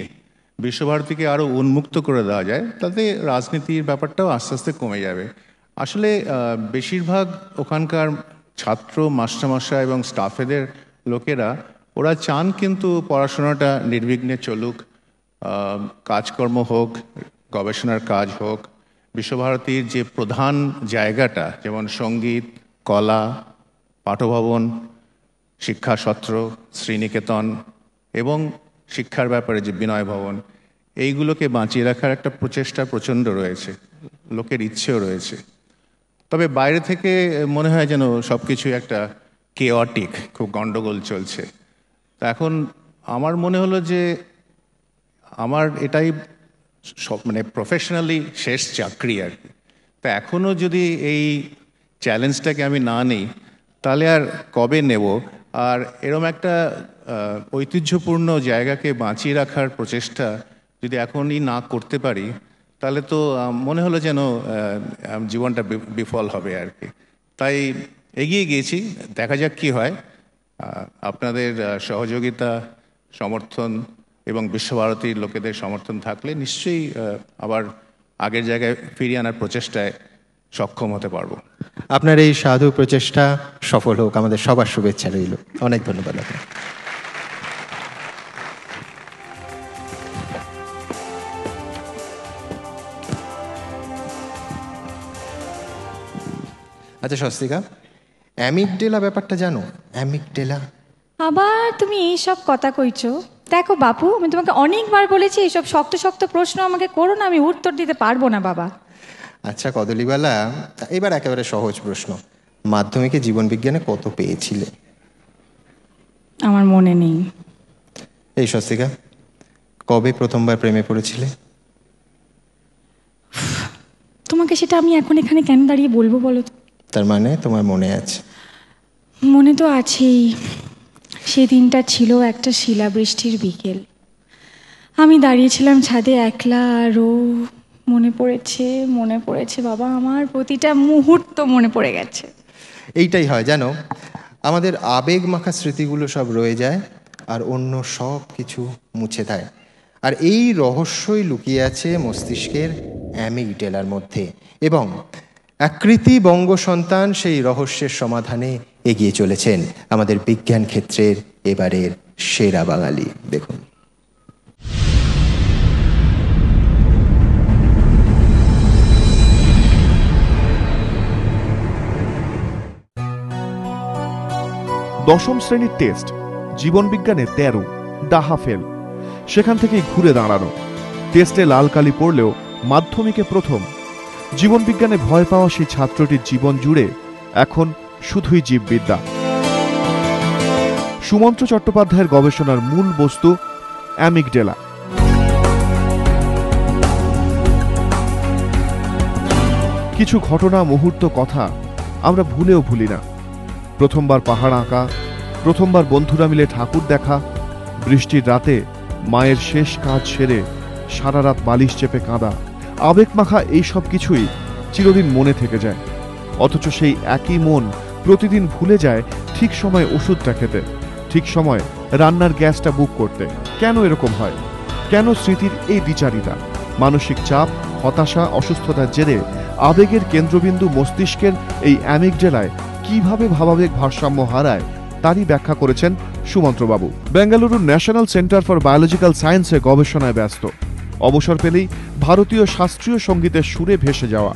বিশ্বভারতীকে আরও উন্মুক্ত করে দেওয়া যায়, তাতে রাজনীতির ব্যাপারটাও আস্তে আস্তে কমে যাবে। আসলে বেশিরভাগ ওখানকার ছাত্র, মাস্টারমশাই এবং স্টাফেদের লোকেরা ওরা চান কিন্তু পড়াশোনাটা নির্বিঘ্নে চলুক, কাজকর্ম হোক, গবেষণার কাজ হোক। বিশ্বভারতীর যে প্রধান জায়গাটা, যেমন সঙ্গীত, কলা, পাঠভবন, শিক্ষাসত্র, শ্রীনিকেতন এবং শিক্ষার ব্যাপারে যে বিনয় ভবন, এইগুলোকে বাঁচিয়ে রাখার একটা প্রচেষ্টা প্রচণ্ড রয়েছে, লোকের ইচ্ছেও রয়েছে। তবে বাইরে থেকে মনে হয় যেন সব কিছু একটা কেওয়াটিক, খুব গণ্ডগোল চলছে। তা এখন আমার মনে হলো যে আমার এটাই সব মানে প্রফেশনালি শেষ চাকরি আর কি। তা এখনও যদি এই চ্যালেঞ্জটাকে আমি না নিই তাহলে আর কবে নেব? আর এরম একটা ঐতিহ্যপূর্ণ জায়গাকে বাঁচিয়ে রাখার প্রচেষ্টা যদি এখনই না করতে পারি তাহলে তো মনে হলো যেন জীবনটা বিফল হবে আর কি। তাই এগিয়ে গিয়েছি, দেখা যাক কি হয়। আপনাদের সহযোগিতা, সমর্থন এবং বিশ্বভারতীর লোকেদের সমর্থন থাকলে নিশ্চয়ই আবার আগের জায়গায় ফিরিয়ে আনার প্রচেষ্টায় সক্ষম হতে পারবো। আপনার এই সাধু প্রচেষ্টা সফল হোক, আমাদের সবার শুভেচ্ছা রইল। অনেক ধন্যবাদ আপনার। আচ্ছা স্বস্তিকা, অ্যামিগডেলা ব্যাপারটা জানো? অ্যামিগডেলা আবার তুমি এই সব কথা কইছো? দেখো বাপু, আমি তোমাকে অনেকবার বলেছি এইসব শক্ত শক্ত প্রশ্ন আমাকে করো না, আমি উত্তর দিতে পারবো না বাবা। আচ্ছা কদলীবালা, এবার একেবারে সহজ প্রশ্ন, মাধ্যমিকে জীবন বিজ্ঞানে কত পেয়েছিলে? আমার মনে নেই। এই স্বস্তিকা, কবে প্রথমবার প্রেমে পড়েছিলে? তোমাকে সেটা আমি এখন এখানে কেন দাঁড়িয়ে বলবো বলো তো? তার মানে তোমার মনে আছে? মনে তো আছেই। সেদিনটা ছিল একটা শিলাবৃষ্টির বিকেল, আমি দাঁড়িয়েছিলাম ছাদে একলা, আরও মনে পড়েছে বাবা, আমার প্রতিটা মুহূর্ত মনে পড়ে গেছে। এইটাই হয় জানো, আমাদের আবেগ মাখা স্মৃতিগুলো সব রয়ে যায় আর অন্য সব কিছু মুছে দেয়। আর এই রহস্যই লুকিয়ে আছে মস্তিষ্কের অ্যামিগডেলার মধ্যে, এবং আকৃতি বঙ্গ সন্তান সেই রহস্যের সমাধানে এগিয়ে চলেছেন আমাদের বিজ্ঞান ক্ষেত্রের এবারের সেরা বাঙালি। দেখুন। দশম শ্রেণীর টেস্ট, জীবনবিজ্ঞানে 13, ডাহা ফেল। সেখান থেকেই ঘুরে দাঁড়ানো। টেস্টে লাল কালি পড়লেও মাধ্যমিকে প্রথম। জীবনবিজ্ঞানে ভয় পাওয়া সেই ছাত্রটির জীবন জুড়ে এখন শুধুই জীববিদ্যা। সুমন্ত্র চট্টোপাধ্যায়ের গবেষণার মূল বস্তু অ্যামিগডেলা। কিছু ঘটনা, মুহূর্ত, কথা আমরা ভুলেও ভুলি না। প্রথমবার পাহাড় আঁকা, প্রথমবার বন্ধুরা মিলে ঠাকুর দেখা, বৃষ্টির রাতে মায়ের শেষ কাজ সেরে সারা রাত বালিশ চেপে কাঁদা, আবেগ মাখা এই সব কিছুই চিরদিন মনে থেকে যায়। অথচ সেই একই মন প্রতিদিন ভুলে যায় ঠিক সময় ওষুধটা খেতে, ঠিক সময় রান্নার গ্যাসটা বুক করতে। কেন এরকম হয়? কেন স্মৃতির এই দ্বিচারিতা? মানসিক চাপ, হতাশা, অসুস্থতার জেরে আবেগের কেন্দ্রবিন্দু মস্তিষ্কের এই অ্যামিগডেলায় কিভাবে ভাবাবেগ ভারসাম্য হারায় তারই ব্যাখ্যা করেছেন সুমন্ত্রবাবু। বেঙ্গালুরুর ন্যাশনাল সেন্টার ফর বায়োলজিক্যাল সায়েন্সে গবেষণায় ব্যস্ত। অবসর পেলেই ভারতীয় শাস্ত্রীয় সঙ্গীতের সুরে ভেসে যাওয়া,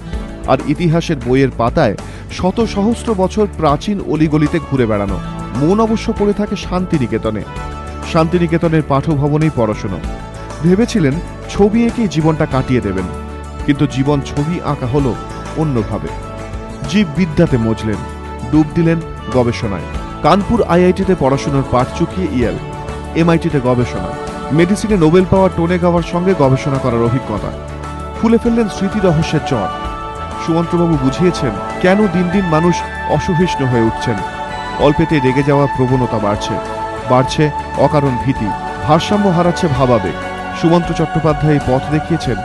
আর ইতিহাসের বইয়ের পাতায় শত সহস্র বছর প্রাচীন অলিগলিতে ঘুরে বেড়ানো। মন অবশ্য পড়ে থাকে শান্তিনিকেতনে। শান্তিনিকেতনের পাঠভবনেই পড়াশোনা। ভেবেছিলেন ছবি এঁকেই জীবনটা কাটিয়ে দেবেন, কিন্তু জীবন ছবি আঁকা হলো অন্যভাবে। জীববিদ্যাতে মজলেন, ডুব দিলেন গবেষণায়। কানপুর আইআইটিতে পড়াশোনার পাঠ চুকিয়ে ইয়েল, এমআইটিতে গবেষণা, মেডিসিনে নোবেল পাওয়া টোনে গাওয়ার সঙ্গে গবেষণা করার অভিজ্ঞতা। ফুলে ফেললেন স্মৃতি রহস্যের চর। সুমন্ত্রবাবু বুঝিয়েছেন কেন দিন দিন মানুষ অসহিষ্ণু হয়ে উঠছেন। অল্পেতে রেগে যাওয়ার প্রবণতা বাড়ছে, বাড়ছে অকারণ ভীতি, ভারসাম্য হারাচ্ছে ভাবাবেগ। সুমন্ত্র চট্টোপাধ্যায় পথ দেখিয়েছেন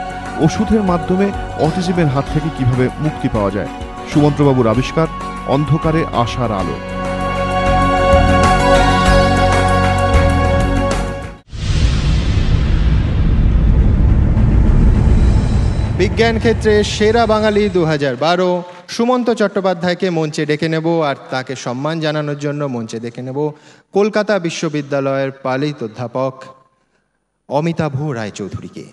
ওষুধের মাধ্যমে অটিজমের হাত থেকে কিভাবে মুক্তি পাওয়া যায়। সুমন্ত্রবাবুর আবিষ্কার অন্ধকারে আশার আলো। বিজ্ঞান ক্ষেত্রে সেরা বাঙালি 2012 সুমন্ত চট্টোপাধ্যায়কে মঞ্চে ডেকে নেব, আর তাকে সম্মান জানানোর জন্য মঞ্চে ডেকে নেব কলকাতা বিশ্ববিদ্যালয়ের পালিত অধ্যাপক অমিতাভ রায়চৌধুরীকে।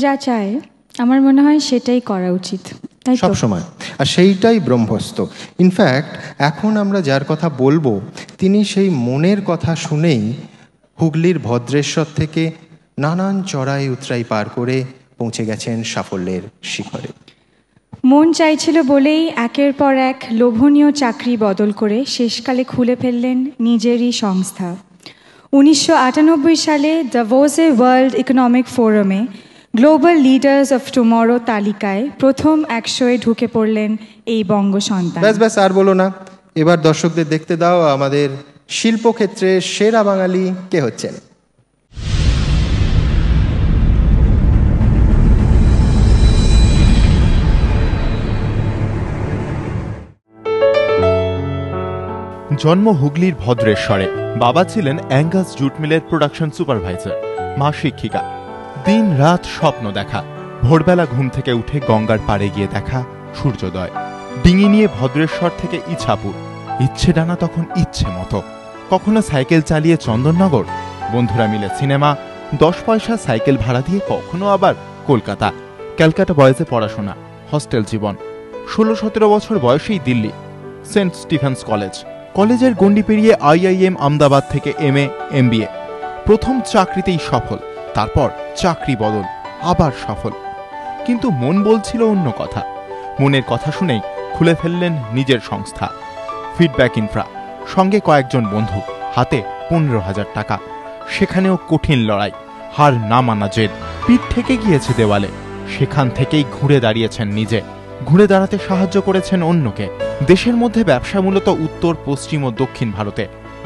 যা চায় আমার মনে হয় সেটাই করা উচিত, তাই সব সময়, আর সেইটাই ব্রহ্মস্ত। ইনফ্যাক্ট এখন আমরা যার কথা বলবো তিনি সেই মনের কথা শুনেই হুগলির ভদ্রেশ্বর থেকে নানান চড়াই উতরাই পার করে পৌঁছে গেছেন সাফল্যের শিখরে। মন চাইছিল বলেই একের পর এক লোভনীয় চাকরি বদল করে শেষকালে খুলে ফেললেন নিজেরই সংস্থা। 1998 সালে দাভোসে ওয়ার্ল্ড ইকোনমিক ফোরামে গ্লোবাল লিডার্স অফ টুমরো তালিকায় প্রথম 100-এ ঢুকে পড়লেন এই বঙ্গ সন্তান। ব্যাস আর বলো না, এবার দর্শকদের দেখতে দাও আমাদের শিল্পক্ষেত্রে সেরা বাঙালি কে হচ্ছেন। জন্ম হুগলির ভদ্রেশ্বরে। বাবা ছিলেন অ্যাঙ্গাস জুট মিলের প্রোডাকশন সুপারভাইজার, মা শিক্ষিকা। দিন রাত স্বপ্ন দেখা, ভোরবেলা ঘুম থেকে উঠে গঙ্গার পাড়ে গিয়ে দেখা সূর্যোদয়। ডিঙি নিয়ে ভদ্রেশ্বর থেকে ইছাপুর, ইচ্ছে ডানা তখন ইচ্ছে মতো। কখনো সাইকেল চালিয়ে চন্দননগর, বন্ধুরা মিলে সিনেমা, 10 পয়সা সাইকেল ভাড়া দিয়ে কখনো আবার কলকাতা। ক্যালকাটা বয়েজে পড়াশোনা, হস্টেল জীবন। 16-17 বছর বয়সেই দিল্লি, সেন্ট স্টিফেন্স কলেজ। কলেজের গণ্ডি পেরিয়ে IIM আমদাবাদ থেকে MA MBA। প্রথম চাকরিতেই সফল, তারপর চাকরি বদল, আবার সফল। কিন্তু মন বলছিল অন্য কথা। মনের কথা শুনেই খুলে ফেললেন নিজের সংস্থা ফিডব্যাক ইনফ্রা, সঙ্গে কয়েকজন বন্ধু, হাতে 15,000 টাকা। সেখানেও কঠিন লড়াই, হার না মানা জেদ, পিঠ থেকে গিয়েছে দেওয়ালে। সেখান থেকেই ঘুরে দাঁড়িয়েছেন নিজে, ঘুরে দাঁড়াতে সাহায্য করেছেন অন্যকে। দেশের মধ্যে ব্যবসা মূলত উত্তর, পশ্চিম ও দক্ষিণ ভারতে।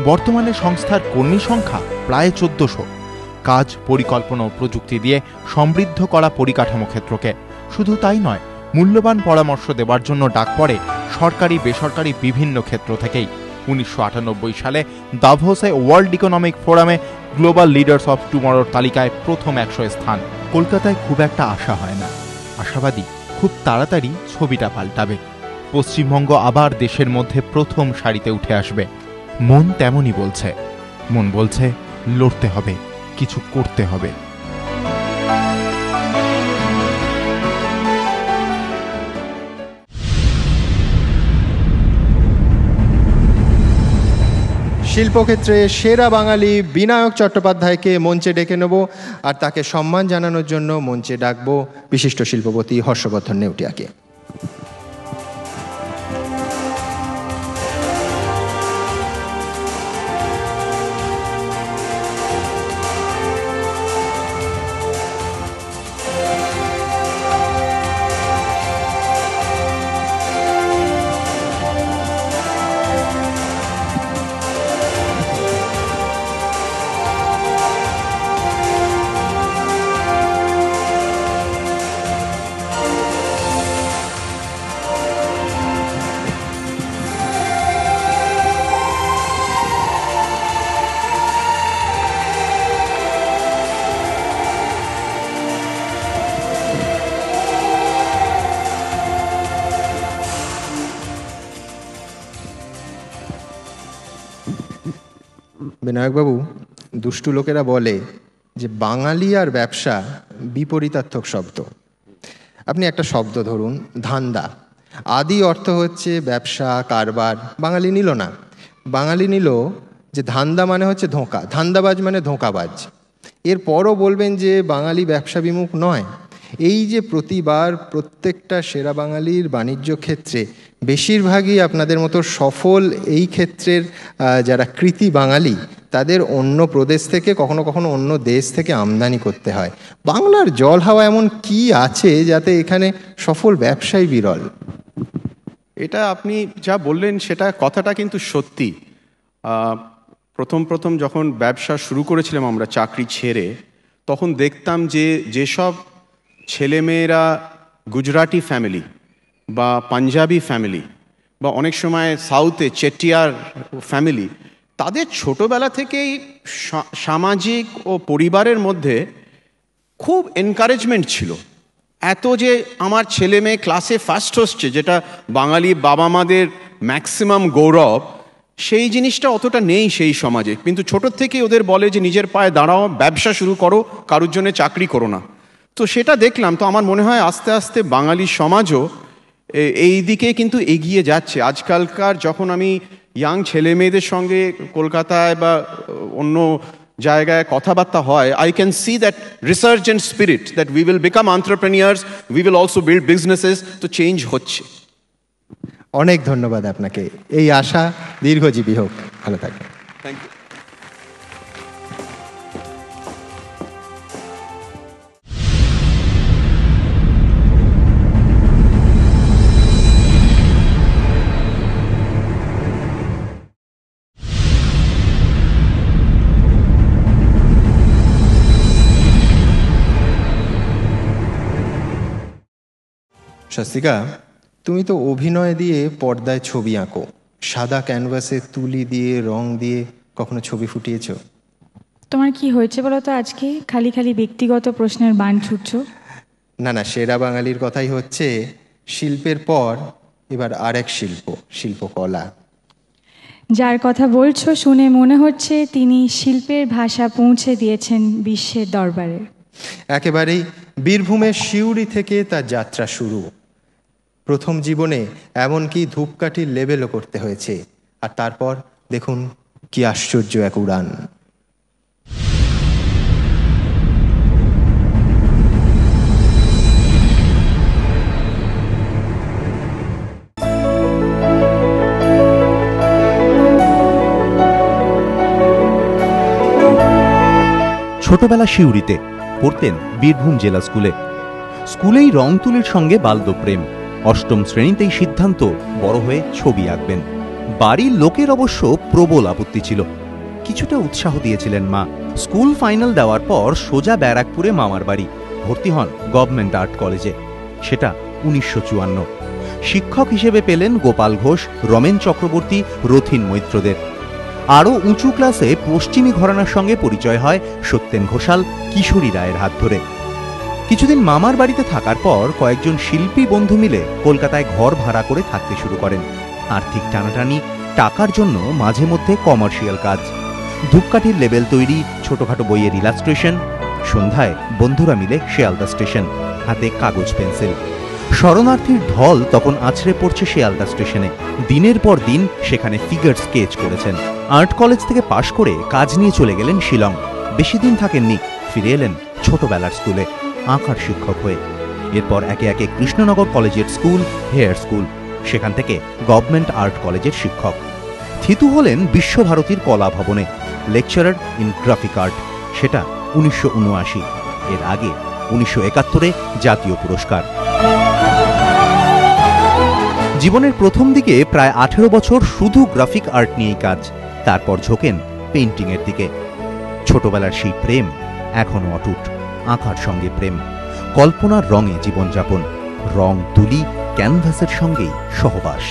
বর্তমানে সংস্থার কর্মী সংখ্যা প্রায় 1400। কাজ, পরিকল্পনা ও প্রযুক্তি দিয়ে সমৃদ্ধ করা পরিকাঠামো ক্ষেত্রকে। শুধু তাই নয়, মূল্যবান পরামর্শ দেওয়ার জন্য ডাক পড়ে সরকারি বেসরকারি বিভিন্ন ক্ষেত্র থেকেই। 1998 সালে দাভোসে ওয়ার্ল্ড ইকোনমিক ফোরামে গ্লোবাল লিডার্স অফ টুমরোর তালিকায় প্রথম 100 স্থান। কলকাতায় খুব একটা আশা হয় না, আশাবাদী খুব তাড়াতাড়ি ছবিটা পাল্টাবে। পশ্চিমবঙ্গ আবার দেশের মধ্যে প্রথম সারিতে উঠে আসবে। মন তেমনই বলছে, মন বলছে লড়তে হবে, কিছু করতে হবে। শিল্পক্ষেত্রে সেরা বাঙালি বিনায়ক চট্টোপাধ্যায়কে মঞ্চে ডেকে নেব, আর তাকে সম্মান জানানোর জন্য মঞ্চে ডাকবো বিশিষ্ট শিল্পপতি হর্ষবর্ধন নেউটিয়াকে। বিনায়কবাবু, দুষ্টু লোকেরা বলে যে বাঙালি আর ব্যবসা বিপরীতার্থক শব্দ। আপনি একটা শব্দ ধরুন, ধান্দা। আদি অর্থ হচ্ছে ব্যবসা, কারবার। বাঙালি নিল না, বাঙালি নিল যে ধান্দা মানে হচ্ছে ধোঁকা, ধান্দাবাজ মানে ধোঁকাবাজ। এরপরও বলবেন যে বাঙালি ব্যবসা বিমুখ নয়। এই যে প্রতিবার প্রত্যেকটা সেরা বাঙালির বাণিজ্য ক্ষেত্রে বেশিরভাগই আপনাদের মতো সফল এই ক্ষেত্রের যারা কৃতি বাঙালি, তাদের অন্য প্রদেশ থেকে, কখনো কখনো অন্য দেশ থেকে আমদানি করতে হয়। বাংলার জল হাওয়া এমন কি আছে যাতে এখানে সফল ব্যবসায়ী বিরল? এটা আপনি যা বললেন সেটা কথাটা কিন্তু সত্যি। প্রথম যখন ব্যবসা শুরু করেছিলাম আমরা চাকরি ছেড়ে, তখন দেখতাম যে যেসব ছেলেমেয়েরা গুজরাটি ফ্যামিলি বা পাঞ্জাবি ফ্যামিলি বা অনেক সময় সাউথে চেটিয়ার ফ্যামিলি, তাদের ছোটবেলা থেকেই সামাজিক ও পরিবারের মধ্যে খুব এনকারেজমেন্ট ছিল। এত যে আমার ছেলে মেয়ে ক্লাসে ফার্স্ট হচ্ছে, যেটা বাঙালি বাবা মাদের ম্যাক্সিমাম গৌরব, সেই জিনিসটা অতটা নেই সেই সমাজে। কিন্তু ছোটোর থেকেই ওদের বলে যে নিজের পায়ে দাঁড়াও, ব্যবসা শুরু করো, কারোর জন্য চাকরি করো না। তো সেটা দেখলাম, তো আমার মনে হয় আস্তে আস্তে বাঙালি সমাজও এই দিকে কিন্তু এগিয়ে যাচ্ছে। আজকালকার যখন আমি ইয়াং ছেলে মেয়েদের সঙ্গে কলকাতায় বা অন্য জায়গায় কথাবার্তা হয়, I can see that রিসার্জেন্ট spirit, that we will become এন্টারপ্রেনিয়ার্স, we will also build businesses. তো চেঞ্জ হচ্ছে। অনেক ধন্যবাদ আপনাকে। এই আশা দীর্ঘজীবী হোক। ভালো থাকবেন। Thank you. স্বস্তিকা, তুমি তো অভিনয় দিয়ে পর্দায় ছবি আঁকো, সাদা ক্যানভাসে তুলি দিয়ে রং দিয়ে কখনো ছবি ফুটিয়েছো? তোমার কি হয়েছে বলো তো আজকে? খালি খালি ব্যক্তিগত প্রশ্নের বান ছুটছো। না না, সেরা বাঙালির কথাই হচ্ছে। শিল্পের পর এবার আরেক শিল্প, শিল্পকলা। যার কথা বলছো শুনে মনে হচ্ছে তিনি শিল্পের ভাষা পৌঁছে দিয়েছেন বিশ্বের দরবারে। একেবারেই বীরভূমের সিউড়ি থেকে তার যাত্রা শুরু। প্রথম জীবনে এমনকি ধূপকাঠির লেবেলও করতে হয়েছে, আর তারপর দেখুন কি আশ্চর্য এক উড়ান। ছোটবেলা সিউড়িতে, পড়তেন বীরভূম জেলা স্কুলে। স্কুলেই রং তুলির সঙ্গে বাল্যপ্রেম। অষ্টম শ্রেণীতেই সিদ্ধান্ত বড় হয়ে ছবি আঁকবেন। বাড়ির লোকের অবশ্য প্রবল আপত্তি ছিল, কিছুটা উৎসাহ দিয়েছিলেন মা। স্কুল ফাইনাল দেওয়ার পর সোজা ব্যারাকপুরে মামার বাড়ি, ভর্তি হন গভর্নমেন্ট আর্ট কলেজে। সেটা 1954। শিক্ষক হিসেবে পেলেন গোপাল ঘোষ, রমেন চক্রবর্তী, রথিন মৈত্রদের। আরও উঁচু ক্লাসে পশ্চিমী ঘরানার সঙ্গে পরিচয় হয় সত্যেন ঘোষাল, কিশোরী রায়ের হাত ধরে। কিছুদিন মামার বাড়িতে থাকার পর কয়েকজন শিল্পী বন্ধু মিলে কলকাতায় ঘর ভাড়া করে থাকতে শুরু করেন। আর্থিক টানাটানি, টাকার জন্য মাঝে মধ্যে কমার্শিয়াল কাজ, ধূপকাঠির লেবেল তৈরি, ছোটখাটো বইয়ের ইলাস্ট্রেশন। সন্ধ্যায় বন্ধুরা মিলে শিয়ালদা স্টেশন, হাতে কাগজ পেন্সিল। শরণার্থীর ঢল তখন আছড়ে পড়ছে শিয়ালদা স্টেশনে। দিনের পর দিন সেখানে ফিগার স্কেচ করেছেন। আর্ট কলেজ থেকে পাশ করে কাজ নিয়ে চলে গেলেন শিলং। বেশি দিন থাকেননি, ফিরে এলেন ছোটবেলার স্কুলে আঁকার শিক্ষক হয়ে। এরপর একে একে কৃষ্ণনগর কলেজের স্কুল, হেয়ার স্কুল, সেখান থেকে গভর্নমেন্ট আর্ট কলেজের শিক্ষক। থিতু হলেন বিশ্বভারতীর কলা ভবনে, লেকচারার ইন গ্রাফিক আর্ট। সেটা 1979। এর আগে 1971-এ জাতীয় পুরস্কার। জীবনের প্রথম দিকে প্রায় 18 বছর শুধু গ্রাফিক আর্ট নিয়েই কাজ, তারপর ঝোঁকেন পেইন্টিংয়ের দিকে। ছোটবেলার সেই প্রেম এখনো অটুট, আঁকার সঙ্গে প্রেম, কল্পনার রঙে জীবনযাপন, রং তুলি, ক্যানভাসের সঙ্গেই সহবাস।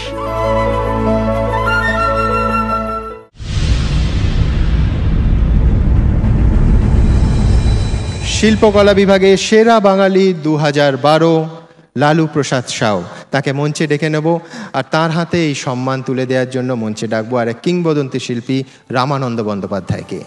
শিল্পকলা বিভাগে সেরা বাঙালি 2012 লালু প্রসাদ সাউ, তাকে মঞ্চে ডেকে নেব। আর তার হাতে এই সম্মান তুলে দেওয়ার জন্য মঞ্চে ডাকবো আর এক কিংবদন্তি শিল্পী রামানন্দ বন্দ্যোপাধ্যায়কে।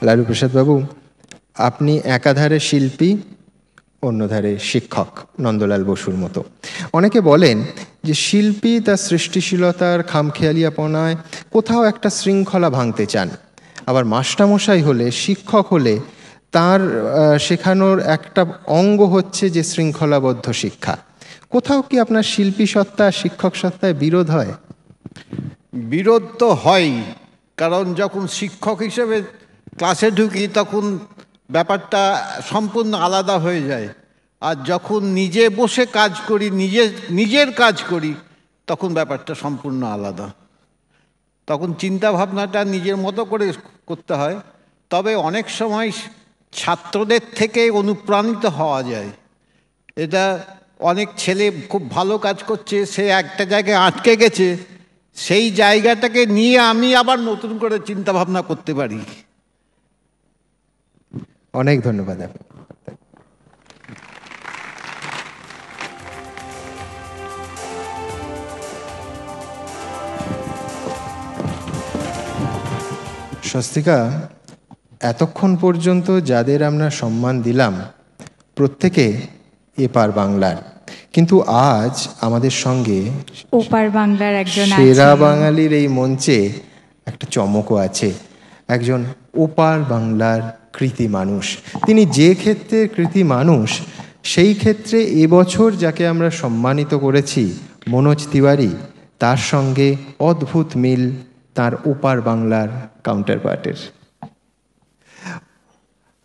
লালু প্রসাদ বাবু, আপনি একাধারে শিল্পী, অন্যধারে শিক্ষক, নন্দলাল বসুর মতো। অনেকে বলেন যে শিল্পী তার সৃষ্টিশীলতার খামখেয়ালিয়াপনায় কোথাও একটা শৃঙ্খলা ভাঙতে চান, আবার মাস্টারমশাই হলে, শিক্ষক হলে তার শেখানোর একটা অঙ্গ হচ্ছে যে শৃঙ্খলাবদ্ধ শিক্ষা। কোথাও কি আপনার শিল্পী সত্তা, শিক্ষক সত্তায় বিরোধ হয়? বিরোধ তো হয়, কারণ যখন শিক্ষক হিসেবে ক্লাসে ঢুকি তখন ব্যাপারটা সম্পূর্ণ আলাদা হয়ে যায়, আর যখন নিজে বসে কাজ করি, নিজের কাজ করি, তখন ব্যাপারটা সম্পূর্ণ আলাদা। তখন চিন্তা ভাবনাটা নিজের মতো করে করতে হয়। তবে অনেক সময় ছাত্রদের থেকে অনুপ্রাণিত হওয়া যায়। এটা অনেক ছেলে খুব ভালো কাজ করছে, সে একটা জায়গায় আটকে গেছে, সেই জায়গাটাকে নিয়ে আমি আবার নতুন করে চিন্তা ভাবনা করতে পারি। অনেক ধন্যবাদ। স্বস্তিকা, এতক্ষণ পর্যন্ত যাদের আমরা সম্মান দিলাম প্রত্যেকে এপার বাংলার, কিন্তু আজ আমাদের সঙ্গে ওপার বাংলার একজন সেরা আছেন। বাঙালির এই মঞ্চে একটা চমকও আছে, একজন ওপার বাংলার কৃতি মানুষ। তিনি যে ক্ষেত্রে কৃতি মানুষ, সেই ক্ষেত্রে এবছর যাকে আমরা সম্মানিত করেছি মনোজ তিওয়ারি, তার সঙ্গে অদ্ভুত মিল তার ওপার বাংলার কাউন্টার পার্টের।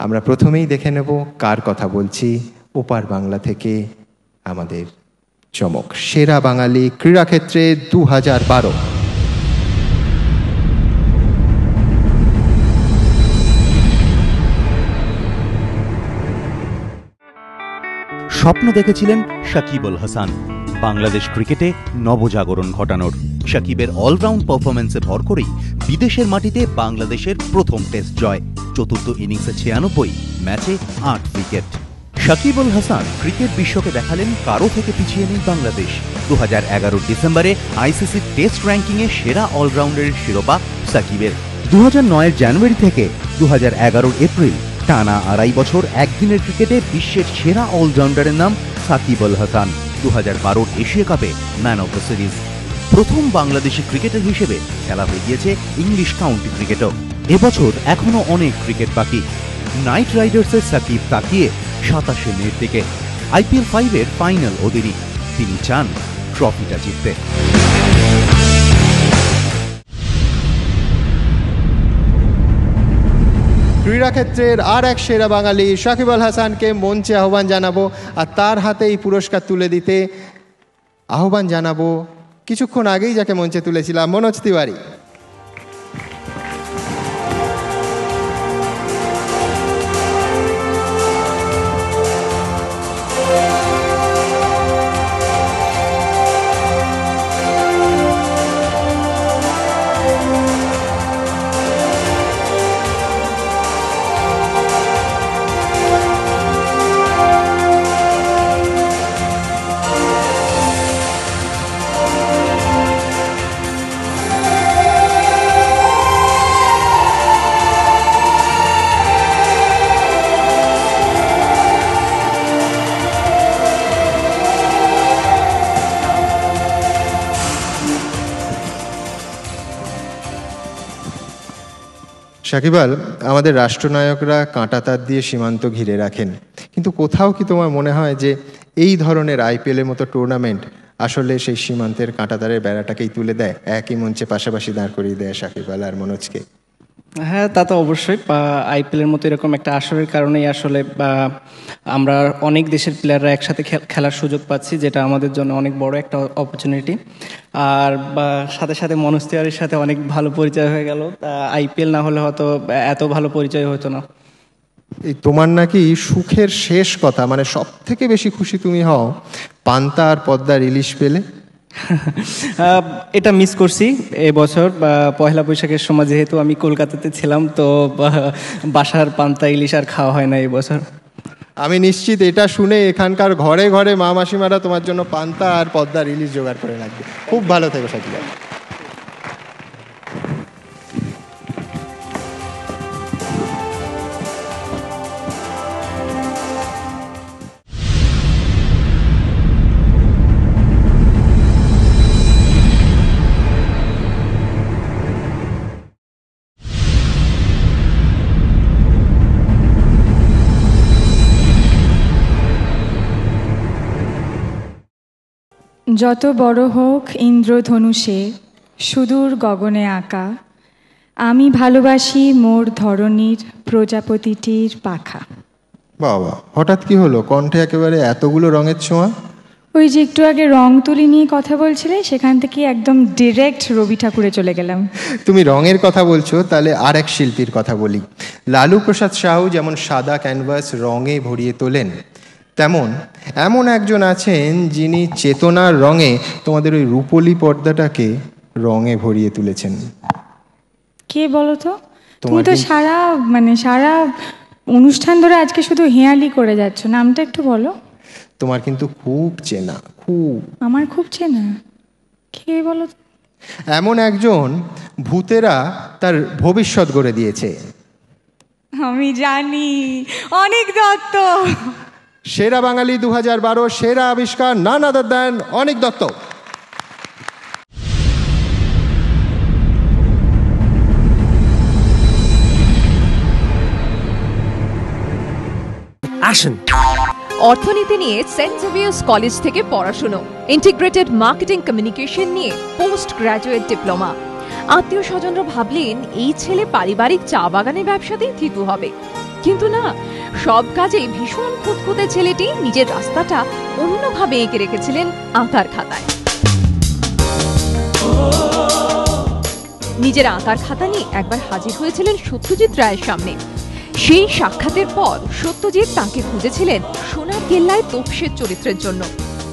আমরা প্রথমেই দেখে নেব কার কথা বলছি। ওপার বাংলা থেকে আমাদের চমক, সেরা বাঙালি ক্রীড়াক্ষেত্রে 2012। স্বপ্ন দেখেছিলেন সাকিব আল হাসান বাংলাদেশ ক্রিকেটে নবজাগরণ ঘটানোর। সাকিবের অলরাউন্ড পারফরমেন্সে ভর করেই বিদেশের মাটিতে বাংলাদেশের প্রথম টেস্ট জয়, চতুর্থ ইনিংসে 96, ম্যাচে 8 উইকেট। সাকিব আল হাসান ক্রিকেট বিশ্বকে দেখালেন কারো থেকে পিছিয়ে নেই বাংলাদেশ। 2011 ডিসেম্বরে আইসিসি টেস্ট র্যাঙ্কিংয়ে সেরা অলরাউন্ডারের শিরোপা সাকিবের। 2009 জানুয়ারি থেকে 2011 এপ্রিল টানা 2.5 বছর একদিনের ক্রিকেটে বিশ্বের সেরা অলরাউন্ডারের নাম সাকিব আল হাসান। 2012 এশিয়া কাপে ম্যান অফ দ্য সিরিজ। প্রথম বাংলাদেশি ক্রিকেটার হিসেবে খেলা হয়ে গিয়েছে ইংলিশ কাউন্টি ক্রিকেটও। এবছর এখনো অনেক ক্রিকেট বাকি। নাইট রাইডার্সের সাকিব তাকিয়ে 27 মের দিকে। IPL 5-এর ফাইনাল ওদেরই, তিনি চান ট্রফিটা জিততে। ক্রীড়াক্ষেত্রের আর এক সেরা বাঙালি সাকিব আল হাসানকে মঞ্চে আহ্বান জানাবো, আর তার হাতে এই পুরস্কার তুলে দিতে আহ্বান জানাবো কিছুক্ষণ আগেই যাকে মঞ্চে তুলেছিলাম, মনোজ তিওয়ারি। সাকিব আল, আমাদের রাষ্ট্রনায়করা কাঁটাতার দিয়ে সীমান্ত ঘিরে রাখেন, কিন্তু কোথাও কি তোমার মনে হয় যে এই ধরনের IPL-এর মতো টুর্নামেন্ট আসলে সেই সীমান্তের কাঁটাতারের বেড়াটাকেই তুলে দেয়, একই মঞ্চে পাশাপাশি দাঁড় করিয়ে দেয় সাকিব আল আর মনোজকে? হ্যাঁ, তা তো অবশ্যই। IPL-এর মতো এরকম একটা আসরের কারণেই আসলে আমরা অনেক দেশের প্লেয়াররা একসাথে খেলার সুযোগ পাচ্ছি, যেটা আমাদের জন্য অনেক বড় একটা অপরচুনিটি। আর সাথে সাথে মনোজ তিওয়ারির সাথে অনেক ভালো পরিচয় হয়ে গেল। IPL না হলে হয়তো এত ভালো পরিচয় হতো না। এই তোমার নাকি সুখের শেষ কথা, মানে সব থেকে বেশি খুশি তুমি হও পান্তা আর পদ্মার ইলিশ পেলে? এটা মিস করছি এবছর। পয়লা বৈশাখের সময় যেহেতু আমি কলকাতাতে ছিলাম, তো বাসার পান্তা ইলিশ আর খাওয়া হয় না এবছর। আমি নিশ্চিত এটা শুনে এখানকার ঘরে ঘরে মা মাসিমারা তোমার জন্য পান্তা আর পদ্মার ইলিশ জোগাড় করে রাখবে। খুব ভালো থেকো সাকিব। যত বড় হোক ইন্দ্রধনুষে সুদূর গগনে আঁকা, আমি ভালোবাসি মোর ধরণীর প্রজাপতিটির পাখা। বাবা, হঠাৎ কি হলো কণ্ঠে একেবারে এতগুলো রঙের ছোঁয়া? ওই যে একটু আগে রং তুলি নিয়ে কথা বলছিলে, সেখান থেকে একদম ডিরেক্ট রবি ঠাকুরে চলে গেলাম। তুমি রঙের কথা বলছো, তাহলে আর এক শিল্পীর কথা বলি। লালু প্রসাদ সাহু যেমন সাদা ক্যানভাস রঙে ভরিয়ে তোলেন, তেমন এমন একজন আছেন যিনি চেতনার রঙে তোমাদের ওই রূপলি পর্দাটাকে রঙে ভরিয়ে তুলেছেন। কে বলো তো? তুমি তো সারা অনুষ্ঠান ধরে আজকে শুধু হেয়ালি করে যাচ্ছ, নামটা একটু বলো। তোমার কিন্তু খুব চেনা, খুব। আমার খুব চেনা? কে বলো? এমন একজন ভূতেরা তার ভবিষ্যৎ গড়ে দিয়েছে। আমি জানি, অনেক দত্ত। সেরা বাঙালি 2012 সেরা আবিষ্কার নান আদার দ্যান অনিক দত্ত। আসুন। অর্থনীতি নিয়ে সেন্ট জেভিয়ার্স কলেজ থেকে পড়াশুনো, ইন্টিগ্রেটেড মার্কেটিং কমিউনিকেশন নিয়ে পোস্ট গ্রাজুয়েট ডিপ্লোমা। আত্মীয় স্বজনরা ভাবলেন এই ছেলে পারিবারিক চা বাগানের ব্যবসাতেই থিতু হবে, কিন্তু না, সব কাজেই ভীষণ খুঁতখুঁতে ছেলেটি নিজের রাস্তাটা অন্যভাবে এঁকে রেখেছিলেন আঁকার খাতায়। নিজের আঁকার খাতা নিয়ে একবার হাজির হয়েছিলেন সত্যজিৎ রায়ের সামনে। সেই সাক্ষাতের পর সত্যজিৎ তাকে খুঁজেছিলেন সোনার কেল্লায় তোপসের চরিত্রের জন্য,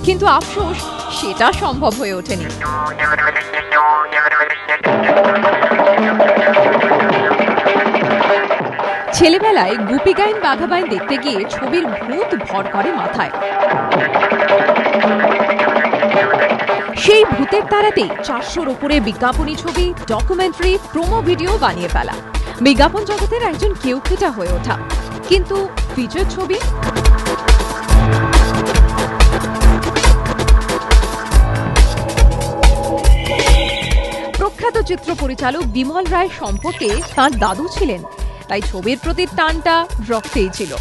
কিন্তু আফসোস সেটা সম্ভব হয়ে ওঠেনি। ছেলেবেলায় গুপি গাইন বাঘা বাইন দেখতে গিয়ে ছবির ভূত ভর করে মাথায়। সেই ভূতের তাড়াতেই 400-র উপরে বিজ্ঞাপনী ছবি, ডকুমেন্টারি, প্রোমো ভিডিও বানিয়ে ফেলা, বিজ্ঞাপন জগতের একজন কেউকেটা হয়ে ওঠা। কিন্তু ফিচার ছবি, প্রখ্যাত চিত্র পরিচালক বিমল রায় সম্পর্কে তার দাদু ছিলেন, তাই ছবির প্রতি টানটা রক্তেই ছিল।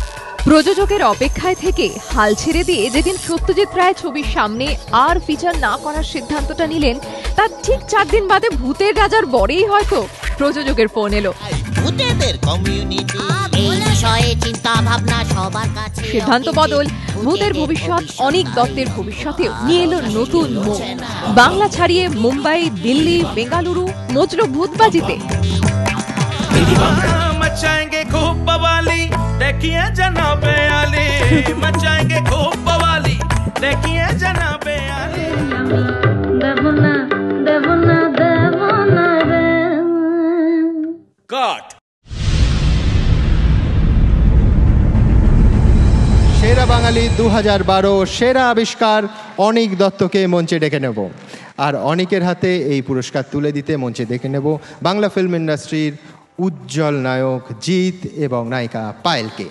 প্রযোজকের অপেক্ষায় থেকে হাল ছেড়ে দিয়ে যেদিন সত্যজিৎ রায় ছবির সামনে আর ফিচার না করার সিদ্ধান্তটা নিলেন, তার ঠিক 4 দিন বাদে ভূতের রাজার বরেই হয়তো প্রযোজকের ফোন এলো। সিদ্ধান্ত বদল, ভূতের ভবিষ্যৎ অনিক দত্তের ভবিষ্যতেও নিয়ে এলো নতুন মুখ। বাংলা ছাড়িয়ে মুম্বাই, দিল্লি, বেঙ্গালুরু মজলো ভূতবাজিতে। मचाएंगे खूब बवाली, देखिए जनाबे आली, मचाएंगे खूब बवाली, देखिए जनाबे आली। देवना देवना देवना रे কাট। সেরা বাঙালি 2012 সেরা আবিষ্কার অনিক দত্তকে মঞ্চে ডেকে নেব, আর অনিকের হাতে এই পুরস্কার তুলে দিতে মঞ্চে ডেকে নেব বাংলা ফিল্ম ইন্ডাস্ট্রির উজ্জ্বল নায়ক জিৎ এবং নায়িকা পায়েলকে।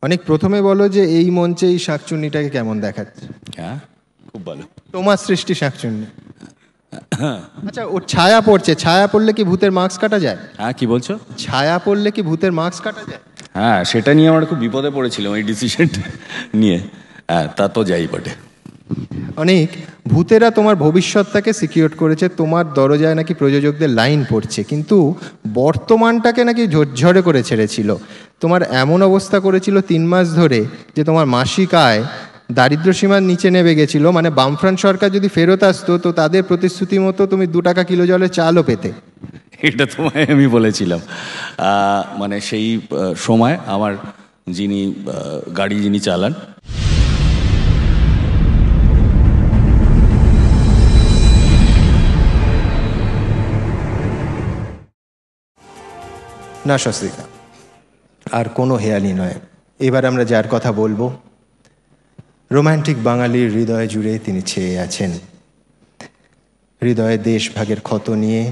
অনেক প্রথমে বলো যে এই মঞ্চে এই শাকচুন্নিটাকে কেমন দেখাচ্ছে? হ্যাঁ, খুব ভালো। তোমার সৃষ্টি শাকচুন্নি। আচ্ছা, ওর ছায়া পড়ছে, ছায়া পড়লে কি ভূতের মাস্ক কাটা যায়? হ্যাঁ, কি বলছো? ছায়া পড়লে কি ভূতের মাস্ক কাটা যায়? হ্যাঁ, সেটা নিয়ে আমরা খুব বিপদে পড়েছিলাম এই ডিসিশনটা নিয়ে। হ্যাঁ, তা তো যাই বটে। অনেক ভূতেরা তোমার ভবিষ্যৎটাকে সিকিউর করেছে, তোমার দরজায় নাকি প্রযোজকদের লাইন পড়ছে, কিন্তু বর্তমানটাকে নাকি ঝরঝরে করে ছেড়েছিল। তোমার এমন অবস্থা করেছিল 3 মাস ধরে যে তোমার মাসিক আয় দারিদ্র সীমার নিচে নেমে গেছিল। মানে বামফ্রন্ট সরকার যদি ফেরত আসতো তো তাদের প্রতিশ্রুতি মতো তুমি 2 টাকা কিলো জলে চালও পেতে। এটা তোমায় আমি বলেছিলাম। মানে সেই সময় আমার যিনি গাড়ি যিনি চালান, না স্বস্তিকা, আর কোনো হেয়ালি নয়। এবার আমরা যার কথা বলবো, রোম্যান্টিক বাঙালির হৃদয় জুড়ে তিনি ছেয়ে আছেন। হৃদয়ে দেশভাগের ক্ষত নিয়ে,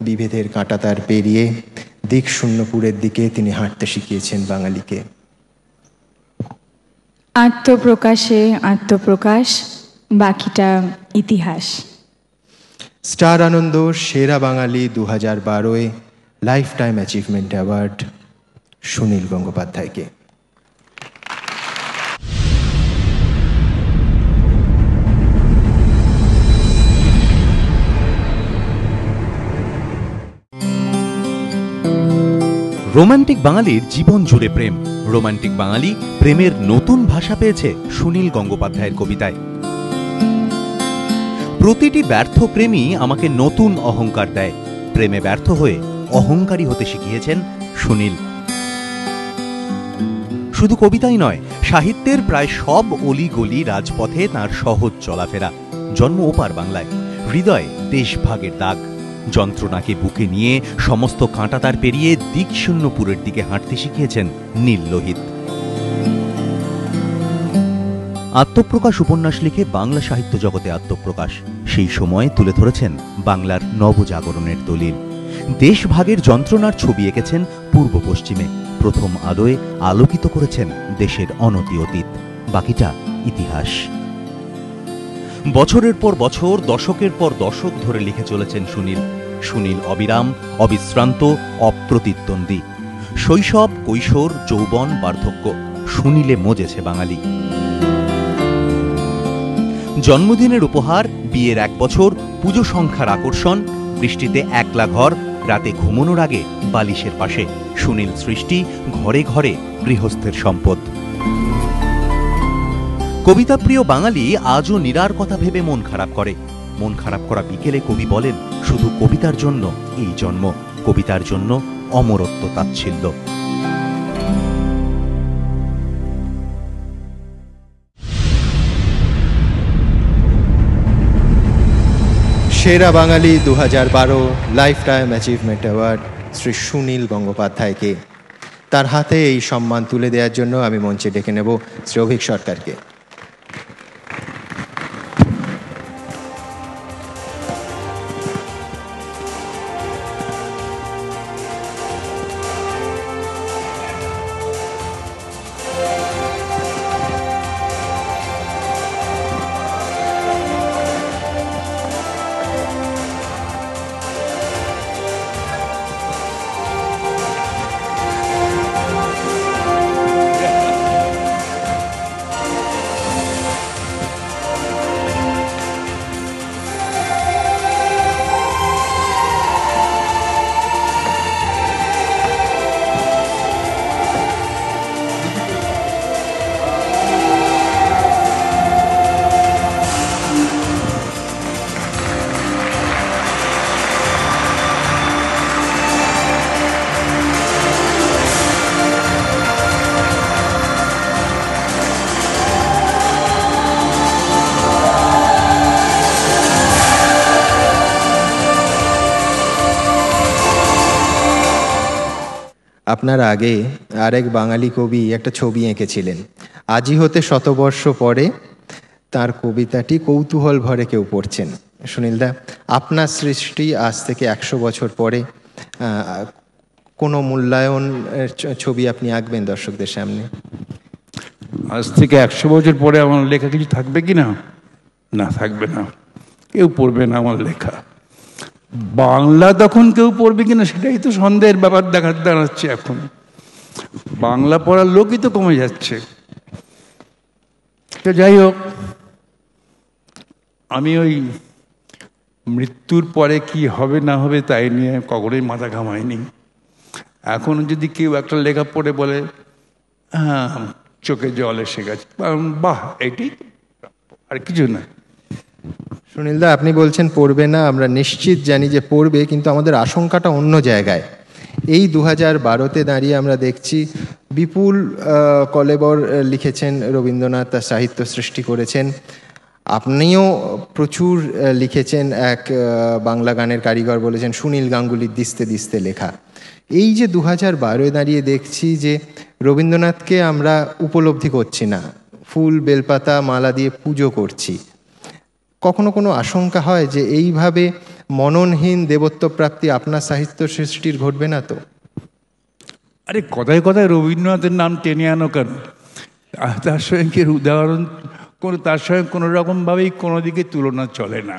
বিভেদের কাঁটাতার পেরিয়ে দিক শূন্যপুরের দিকে তিনি হাঁটতে শিখিয়েছেন বাঙালিকে। আত্মপ্রকাশে আত্মপ্রকাশ, বাকিটা ইতিহাস। স্টার আনন্দ সেরা বাঙালি 2012-এ lifetime achievement award Sunil গঙ্গোপাধ্যায়কে। রোমান্টিক বাঙালির জীবন জুড়ে প্রেম। রোমান্টিক বাঙালি প্রেমের নতুন ভাষা পেয়েছে সুনীল গঙ্গোপাধ্যায়ের কবিতায়। প্রতিটি ব্যর্থ প্রেমই আমাকে নতুন অহংকার দেয়। প্রেমে ব্যর্থ হয়ে অহংকারী হতে শিখিয়েছেন সুনীল। শুধু কবিতাই নয়, সাহিত্যের প্রায় সব অলিগলি রাজপথে তাঁর সহজ চলাফেরা। জন্ম ওপার বাংলায়, হৃদয়ে দেশভাগের দাগ। যন্ত্রণাকে বুকে নিয়ে সমস্ত কাঁটাতার পেরিয়ে দিকশূন্যপুরের দিকে হাঁটতে শিখিয়েছেন নীল লোহিত। আত্মপ্রকাশ উপন্যাস লিখে বাংলা সাহিত্য জগতে আত্মপ্রকাশ। সেই সময় তুলে ধরেছেন বাংলার নবজাগরণের দলিল। দেশভাগের যন্ত্রণার ছবি এঁকেছেন পূর্ব পশ্চিমে। প্রথম আলোয় আলোকিত করেছেন দেশের অনতি অতীত। বাকিটা ইতিহাস। বছরের পর বছর, দশকের পর দশক ধরে লিখে চলেছেন সুনীল। সুনীল অবিরাম, অবিশ্রান্ত, অপ্রতিদ্বন্দ্বী। শৈশব, কৈশোর, যৌবন, বার্ধক্য সুনীলে মজেছে বাঙালি। জন্মদিনের উপহার, বিয়ের 1 বছর, পুজো সংখ্যার আকর্ষণ, বৃষ্টিতে একলা ঘর, রাতে ঘুমানোর আগে বালিশের পাশে। সুনীল সৃষ্টি ঘরে ঘরে গৃহস্থের সম্পদ। কবিতাপ্রিয় বাঙালি আজও নীরার কথা ভেবে মন খারাপ করে। মন খারাপ করা বিকেলে কবি বলেন, শুধু কবিতার জন্য এই জন্ম, কবিতার জন্য অমরত্ব তাচ্ছিল্য। সেরা বাঙালি 2012 life time achievement award Shri Sunil গঙ্গোপাধ্যায়কে। তার হাতে এই সম্মান তুলে দেওয়ার জন্য আমি মঞ্চে ডেকে নেব শ্রী অভিক সরকারকে। আপনার আগে আরেক বাঙালি কবি একটা ছবি এঁকেছিলেন। আজই হতে 100 বর্ষ পরে তার কবিতাটি কৌতূহল ভরে কেউ পড়ছেন। সুনীলদা, আপনার সৃষ্টি আজ থেকে 100 বছর পরে কোনো মূল্যায়ন ছবি আপনি আঁকবেন দর্শকদের সামনে? আজ থেকে 100 বছর পরে আমার লেখা কিছু থাকবে কি না? না, থাকবে না। কেউ পড়বে না আমার লেখা। বাংলা তখন কেউ পড়বে কিনা সেটাই তো সন্দেহের ব্যাপার দাঁড়াচ্ছে। এখন বাংলা পড়ার লোকই তো কমে যাচ্ছে। তো যাই হোক, আমি ওই মৃত্যুর পরে কি হবে না হবে তাই নিয়ে কখনোই মাথা ঘামাইনি। এখন যদি কেউ একটা লেখা পড়ে বলে হ্যাঁ চোখে জল এসে গেছে, বাহ, এইটাই, আর কিছু না। সুনীলদা, আপনি বলছেন পড়বে না, আমরা নিশ্চিত জানি যে পড়বে, কিন্তু আমাদের আশঙ্কাটা অন্য জায়গায়। এই 2012-তে দাঁড়িয়ে আমরা দেখছি বিপুল কলেবর লিখেছেন, রবীন্দ্রনাথ তার সাহিত্য সৃষ্টি করেছেন, আপনিও প্রচুর লিখেছেন। এক বাংলা গানের কারিগর বলেছেন সুনীল গাঙ্গুলির দিস্তে দিস্তে লেখা। এই যে 2012-এ দাঁড়িয়ে দেখছি যে রবীন্দ্রনাথকে আমরা উপলব্ধি করছি না, ফুল বেলপাতা মালা দিয়ে পুজো করছি। কখনো কোনো আশঙ্কা হয় যে এইভাবে মননহীন দেবত্ব প্রাপ্তি আপনার সাহিত্য সৃষ্টির ঘটবে না তো? আরে কথায় কথায় রবীন্দ্রনাথের নাম টেনে আনো কেন? তার সঙ্গে উদাহরণ তার সঙ্গে কোনো রকমভাবেই কোনো দিকে তুলনা চলে না।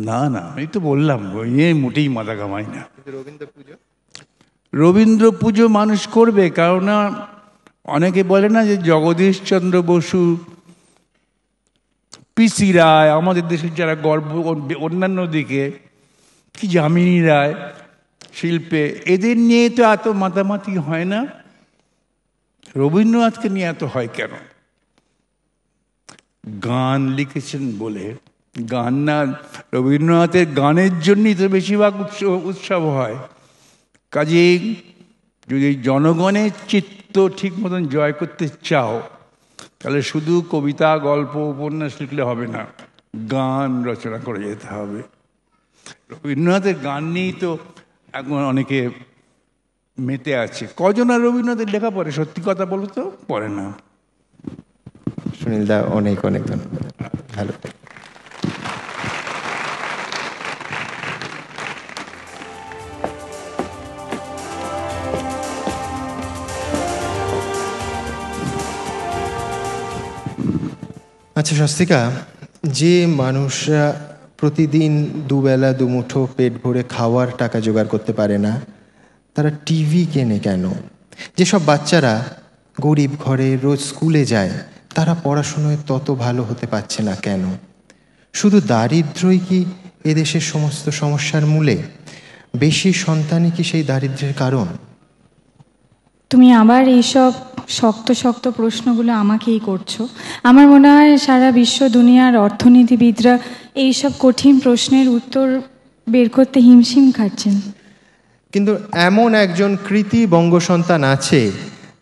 না না, আমি তো বললাম মোটেই মাথা কামাই না। রবীন্দ্র পুজো মানুষ করবে, কারণ অনেকে বলে না যে জগদীশচন্দ্র বসু, পিসি রায়, আমাদের দেশের যারা গর্ব, অন্যান্য দিকে কি যামিনী রায় শিল্পে, এদের নিয়ে তো এত মাতামাতি হয় না, রবীন্দ্রনাথকে নিয়ে এত হয় কেন? গান লিখেছেন বলে, গান না, রবীন্দ্রনাথের গানের জন্যই তো বেশিরভাগ উৎসব হয়। কাজেই যদি জনগণের চিত্ত ঠিক মতন জয় করতে চাও, তাহলে শুধু কবিতা, গল্প, উপন্যাস লিখলে হবে না, গান রচনা করে যেতে হবে। রবীন্দ্রনাথের গান নিয়েই তো এখন অনেকে মেতে আছে। কজন আর রবীন্দ্রনাথের লেখা পড়ে? সত্যি কথা বলো তো, পড়ে না। সুনীল দা, অনেক অনেক ধন্যবাদ। ভালো। আচ্ছা স্বস্তিকা, যে মানুষরা প্রতিদিন দুবেলা দুমুঠো পেট ভরে খাওয়ার টাকা জোগাড় করতে পারে না, তারা টিভি কেনে কেন? যেসব বাচ্চারা গরিব ঘরে রোজ স্কুলে যায়, তারা পড়াশোনায় তত ভালো হতে পারছে না কেন? শুধু দারিদ্র্যই কি এদেশের সমস্ত সমস্যার মূলে? বেশি সন্তানই কি সেই দারিদ্র্যের কারণ? তুমি আবার এইসব শক্ত শক্ত প্রশ্নগুলো আমাকেই করছো। আমার মনে হয় সারা বিশ্ব দুনিয়ার অর্থনীতিবিদরা এইসব কঠিন প্রশ্নের উত্তর বের করতে হিমশিম খাচ্ছেন। কিন্তু এমন একজন কৃতি বঙ্গসন্তান আছে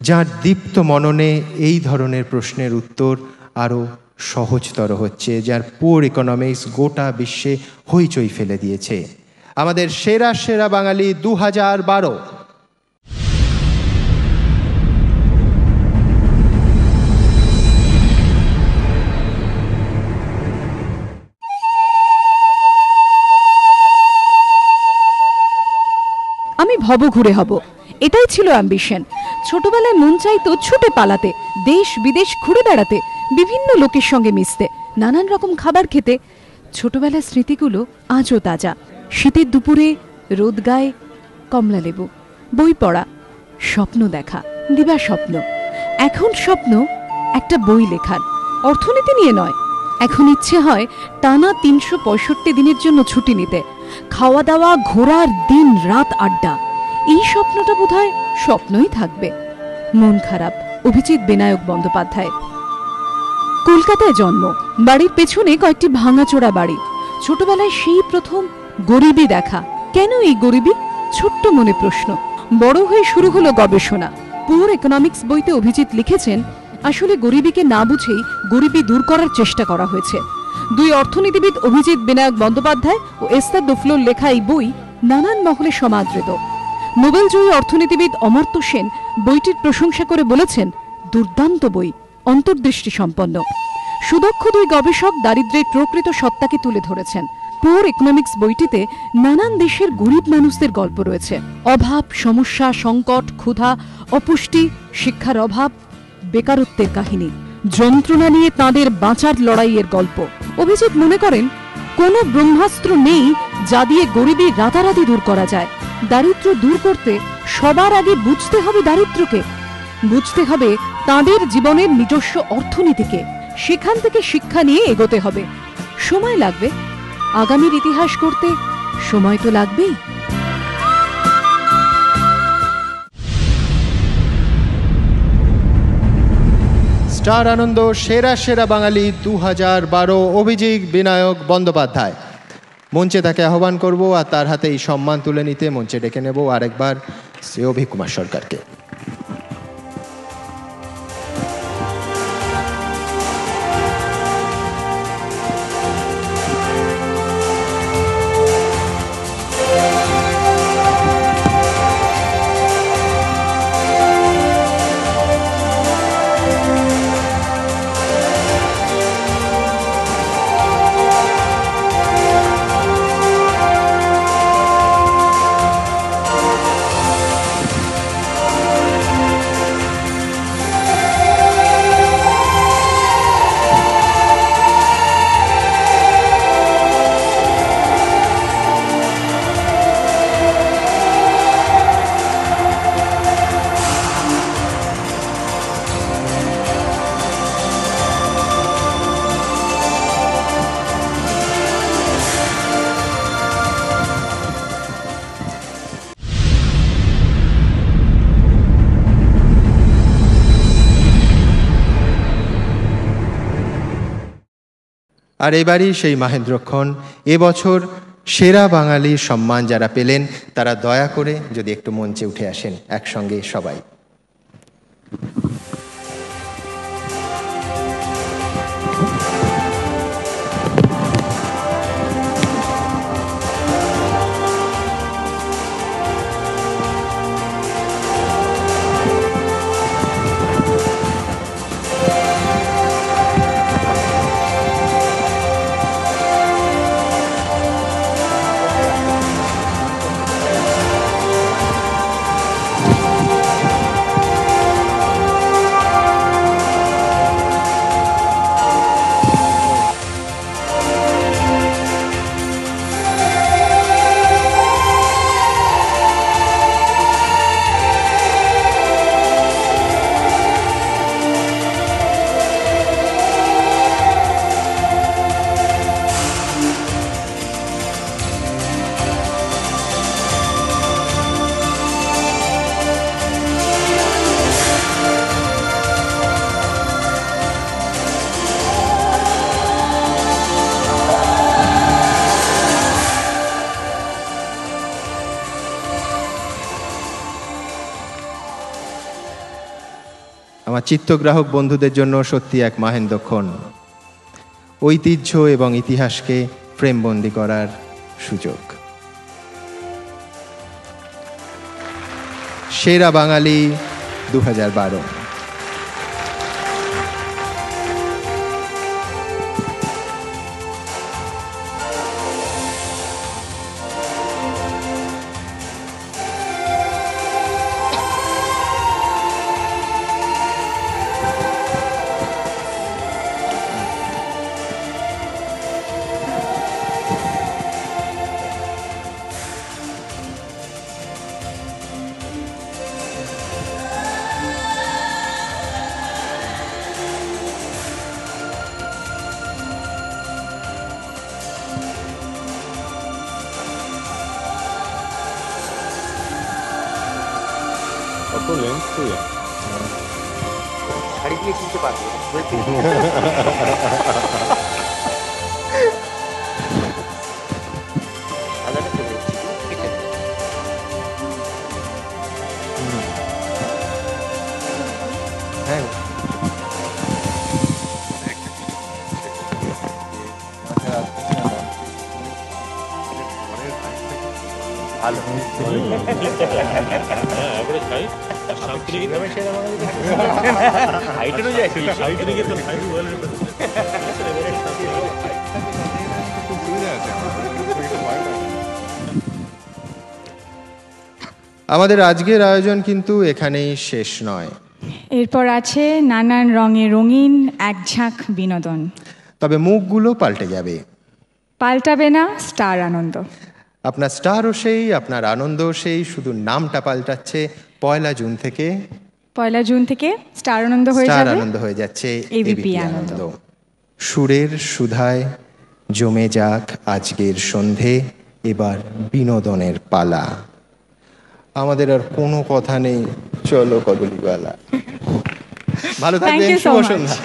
যার দীপ্ত মননে এই ধরনের প্রশ্নের উত্তর আরও সহজতর হচ্ছে, যার পুয়ার ইকোনমিক্স গোটা বিশ্বে হইচই ফেলে দিয়েছে। আমাদের সেরা সেরা বাঙালি 2012। আমি ভবঘুরে হব, এটাই ছিল অ্যাম্বিশন। ছোটবেলায় মন চাইতো ছুটে পালাতে, দেশ বিদেশ ঘুরে বেড়াতে, বিভিন্ন লোকের সঙ্গে মিশতে, নানান রকম খাবার খেতে। ছোটবেলার স্মৃতিগুলো আজও তাজা। শীতের দুপুরে রোদ গায়ে, কমলা লেবু, বই পড়া, স্বপ্ন দেখা, দিবা স্বপ্ন। এখন স্বপ্ন একটা বই লেখার, অর্থনীতি নিয়ে নয়। এখন ইচ্ছে হয় টানা 365 দিনের জন্য ছুটি নিতে, খাওয়া দাওয়া, ঘোরার, দিন রাত আড্ডা। এই স্বপ্নটা বোধহয় স্বপ্নই থাকবে। মন খারাপ অভিজিৎ বিনায়ক বন্দ্যোপাধ্যায়। কলকাতায় জন্ম, বাড়ির পেছনে কয়েকটি ভাঙাচোরা বাড়ি। ছোটবেলায় সেই প্রথম গরিবি দেখা। কেন এই গরিবি? ছোট্ট মনে প্রশ্ন। বড় হয়ে শুরু হলো গবেষণা। পুয়ার ইকোনমিক্স বইতে অভিজিৎ লিখেছেন, আসলে গরিবিকে না বুঝেই গরিবি দূর করার চেষ্টা করা হয়েছে। দুই অর্থনীতিবিদ অভিজিৎ বিনায়ক বন্দ্যোপাধ্যায় ও এস্তার দোফলোর লেখা এই বই নানান মহলে সমাদৃত। নোবেলজয়ী অর্থনীতিবিদ অমর্ত্য সেন বইটির প্রশংসা করে বলেছেন, দুর্দান্ত বই, অন্তর্দৃষ্টি সম্পন্ন। সুদক্ষ দুই গবেষক দারিদ্র্যের প্রকৃত সত্তাকে তুলে ধরেছেন। পুয়ার ইকোনমিক্স বইটিতে নানান দেশের গরিব মানুষদের গল্প রয়েছে। অভাব, সমস্যা, সংকট, ক্ষুধা, অপুষ্টি, শিক্ষার অভাব, বেকারত্বের কাহিনী, যন্ত্রণা নিয়ে তাঁদের বাঁচার লড়াইয়ের গল্প। অভিজিৎ মনে করেন, কোনো ব্রহ্মাস্ত্র নেই যা দিয়ে গরিবি রাতারাতি দূর করা যায়। দারিদ্র্য দূর করতে সবার আগে বুঝতে হবে দারিদ্র্যকে, বুঝতে হবে তাঁদের জীবনের নিজস্ব অর্থনীতিকে। সেখান থেকে শিক্ষা নিয়ে এগোতে হবে। সময় লাগবে, আগামীর ইতিহাস করতে সময় তো লাগবেই। স্টার আনন্দ সেরা সেরা বাঙালি 2012 অভিজিৎ বিনায়ক বন্দ্যোপাধ্যায়। মঞ্চে তাকে আহ্বান করব আর তার হাতে এই সম্মান তুলে নিতে মঞ্চে ডেকে নেব আরেকবার শ্রী অভিক কুমার সরকারকে। আর এবারই সেই মাহেন্দ্রক্ষণ। এবছর সেরা বাঙালির সম্মান যারা পেলেন তারা দয়া করে যদি একটু মঞ্চে উঠে আসেন একসঙ্গে সবাই। আমার চিত্তগ্রাহক বন্ধুদের জন্য সত্যি এক মাহেন্দ্রক্ষণ, ঐতিহ্য এবং ইতিহাসকে ফ্রেমবন্দি করার সুযোগ। সেরা বাঙালি 2012। শাড়ি দিয়ে কিনতে পারবো ভালো আমাদের আজকের আয়োজন কিন্তু এখানেই শেষ নয়। এরপর আছে নানান রঙে রঙিন এক ঝাঁক বিনোদন। তবে মুখগুলো পাল্টে যাবে। পাল্টাবে না স্টার আনন্দ। আপনার স্টারও সেই, আপনার আনন্দও সেই, শুধু নামটা পাল্টাচ্ছে। 1 জুন থেকে স্টার আনন্দ হয়ে যাচ্ছে এবিপি আনন্দ। সুরের সুধায় জমে যাক আজকের সন্ধে, এবার বিনোদনের পালা। আমাদের আর কোনো কথা নেই, চলো কদলীবালা। ভালো থাকবেন, শুভ সন্ধ্যা।